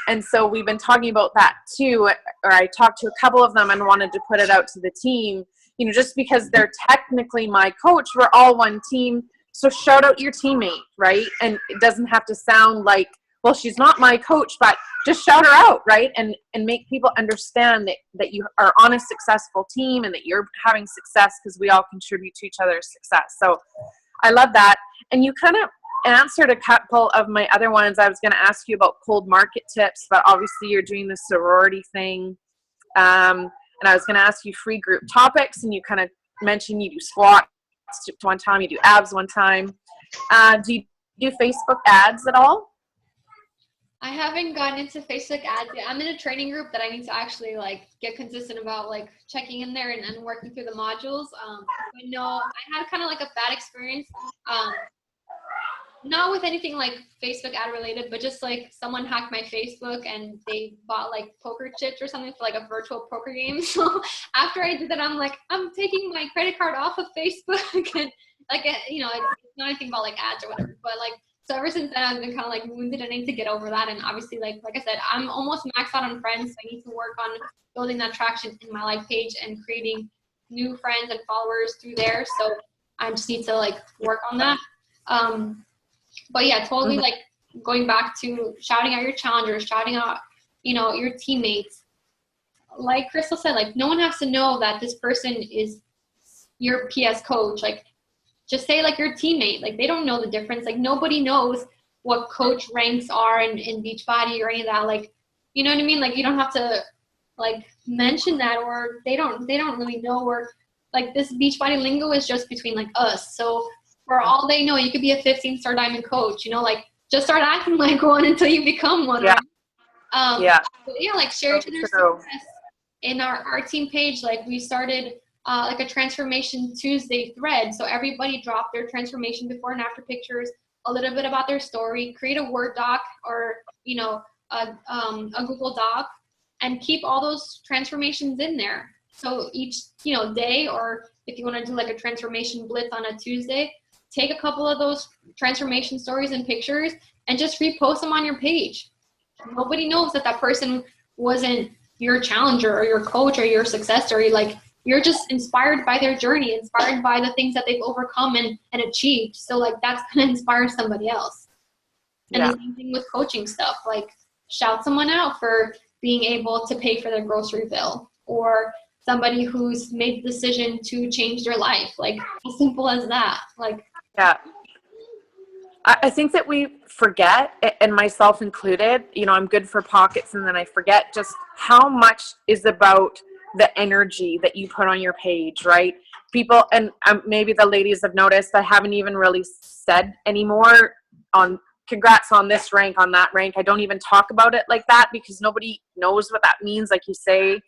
And so we've been talking about that too, or I talked to a couple of them and wanted to put it out to the team, you know, just because they're technically my coach, we're all one team. So shout out your teammate, right? And it doesn't have to sound like, well, she's not my coach, but just shout her out, right? And make people understand that you are on a successful team and that you're having success because we all contribute to each other's success. So I love that. And you kind of answered a couple of my other ones. I was going to ask you about cold market tips, but obviously you're doing the sorority thing. And I was going to ask you free group topics, and you kind of mentioned you do squats one time, you do abs one time. Do you do Facebook ads at all? I haven't gotten into Facebook ads yet. I'm in a training group that I need to actually like get consistent about, like checking in there and working through the modules. But no, I had kind of like a bad experience. Not with anything like Facebook ad related, but just like someone hacked my Facebook and they bought like poker chips or something for like a virtual poker game. So after I did that, I'm like, I'm taking my credit card off of Facebook and like, you know, it's not anything about like ads or whatever, but like, so ever since then I've been kind of like wounded. I need to get over that. And obviously like I said, I'm almost maxed out on friends. So I need to work on building that traction in my life page and creating new friends and followers through there. So I just need to like work on that. But yeah, totally like going back to shouting out your challengers, shouting out, you know, your teammates. Like Crystal said, like no one has to know that this person is your PS coach. Like just say like your teammate, like they don't know the difference. Like nobody knows what coach ranks are in Beachbody or any of that. Like You know what I mean? Like, you don't have to like mention that, or they don't really know, or like this Beachbody lingo is just between like us. So for all they know, you could be a 15-star diamond coach, you know, like just start acting like one until you become one. Yeah. Right? But yeah, like share each other's True. success. In our team page, like we started like a Transformation Tuesday thread. So everybody dropped their transformation before and after pictures, a little bit about their story, create a Word doc or, you know, a Google Doc, and keep all those transformations in there. So each, you know, day, or if you want to do like a transformation blitz on a Tuesday, take a couple of those transformation stories and pictures and just repost them on your page. Nobody knows that that person wasn't your challenger or your coach or your success story. Like, you're just inspired by their journey, inspired by the things that they've overcome and achieved. So like, that's going to inspire somebody else. And the same thing with coaching stuff, like shout someone out for being able to pay for their grocery bill, or somebody who's made the decision to change their life. Like, as simple as that. Like, Yeah. I think that we forget, and myself included, you know, I'm good for pockets, and then I forget just how much is about the energy that you put on your page, right? People, and maybe the ladies have noticed, I haven't even really said anymore on congrats on this rank, on that rank. I don't even talk about it like that because nobody knows what that means, like you say.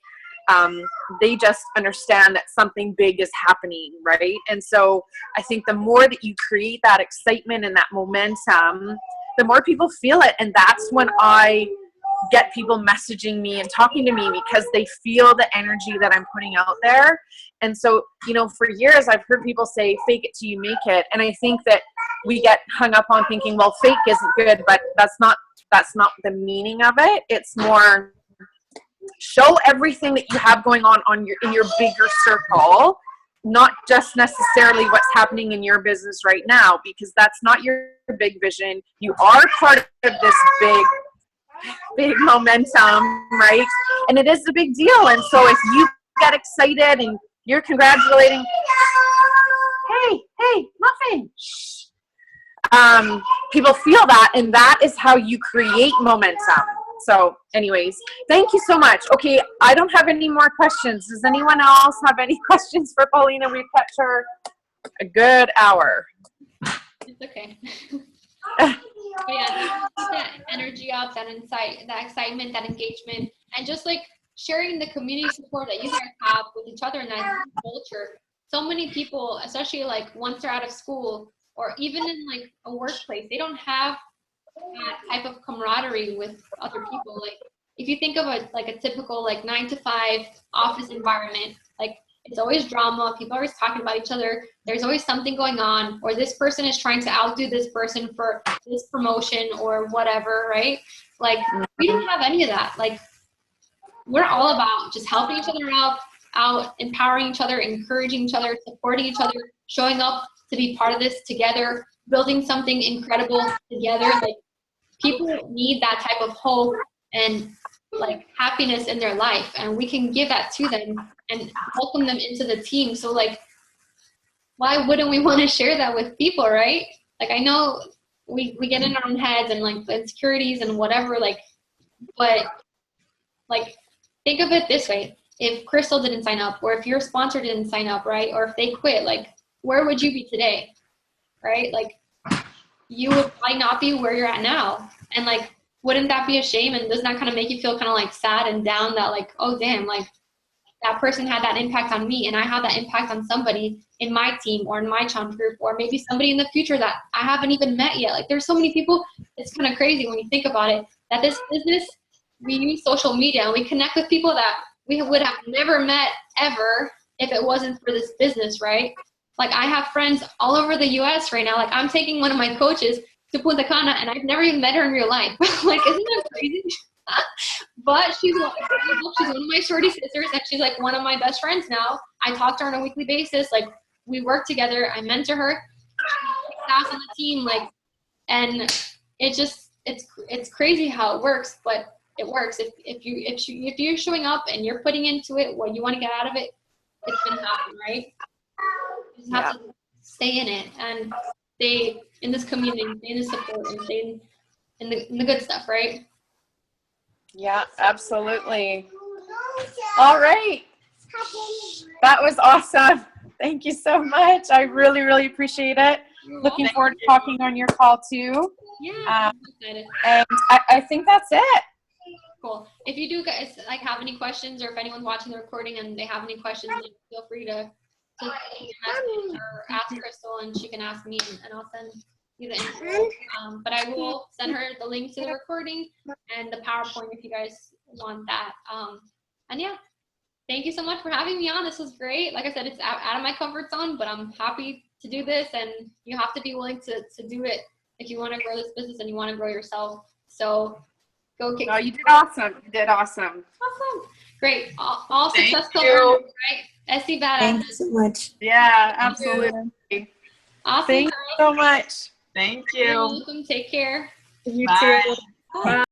They just understand that something big is happening, right? And so I think the more that you create that excitement and that momentum, the more people feel it. And that's when I get people messaging me and talking to me, because they feel the energy that I'm putting out there. And so, you know, for years I've heard people say, fake it till you make it. And I think that we get hung up on thinking, well, fake isn't good, but that's not the meaning of it. It's more, show everything that you have going on in your bigger circle, not just necessarily what's happening in your business right now, because that's not your big vision. You are part of this big momentum, right? And it is a big deal. And so if you get excited and you're congratulating, hey, Muffin, shh. People feel that, and that is how you create momentum. So anyways, thank you so much. Okay, I don't have any more questions. Does anyone else have any questions for Paulina? We've kept her a good hour. it's okay. But yeah, keep that energy up, that insight, that excitement, that engagement, and just like sharing the community support that you guys have with each other in that culture. So many people, especially like once they're out of school or even in like a workplace, they don't have that type of camaraderie with other people. Like, if you think of a typical like 9-to-5 office environment, like it's always drama, people are always talking about each other, there's always something going on, or this person is trying to outdo this person for this promotion or whatever, right? Like, we don't have any of that. Like, we're all about just helping each other out, empowering each other, encouraging each other, supporting each other, showing up to be part of this together, building something incredible together. Like, people need that type of hope and like happiness in their life, and we can give that to them and welcome them into the team. So like, why wouldn't we want to share that with people, right? Like, I know we get in our own heads and like the insecurities and whatever, like, but like, think of it this way: if Crystal didn't sign up, or if your sponsor didn't sign up, right, or if they quit, like, where would you be today, right? Like, you would probably not be where you're at now. And like, wouldn't that be a shame? And doesn't that kind of make you feel kind of like sad and down that like, oh damn, like that person had that impact on me, and I had that impact on somebody in my team or in my challenge group, or maybe somebody in the future that I haven't even met yet. Like, there's so many people. It's kind of crazy when you think about it, that this business, we use social media and we connect with people that we would have never met ever if it wasn't for this business, right? Like, I have friends all over the US right now. Like, I'm taking one of my coaches to Punta Cana, and I've never even met her in real life. Like, isn't that crazy? But she's one of my sorority sisters, and she's like one of my best friends now. I talk to her on a weekly basis. Like, we work together. I mentor her. She's on the team. Like, and it just, it's crazy how it works, but it works. If you're showing up and you're putting into it what you want to get out of it, it's gonna happen, right? You just have to stay in it and stay in this community, stay in the support, and stay in the good stuff, right? Yeah, absolutely. All right. That was awesome. Thank you so much. I really, really appreciate it. Looking forward to talking on your call too. Yeah, I'm excited. And I think that's it. Cool. If you do guys like have any questions, or if anyone's watching the recording and they have any questions, feel free to send me a message or ask Crystal, and she can ask me, and I'll send you the info. But I will send her the link to the recording and the PowerPoint if you guys want that. And yeah, thank you so much for having me on. This was great. Like I said, it's out of my comfort zone, but I'm happy to do this, and you have to be willing to do it if you want to grow this business and you want to grow yourself. So go kick. Oh, you did awesome. You did awesome. Awesome. Great. All Thank success club you. owners, right? SC Badass. Thank you so much. Yeah, absolutely. Awesome. Thank you so much. Thank You're you. welcome. Take care. You Bye. too. Bye. Bye.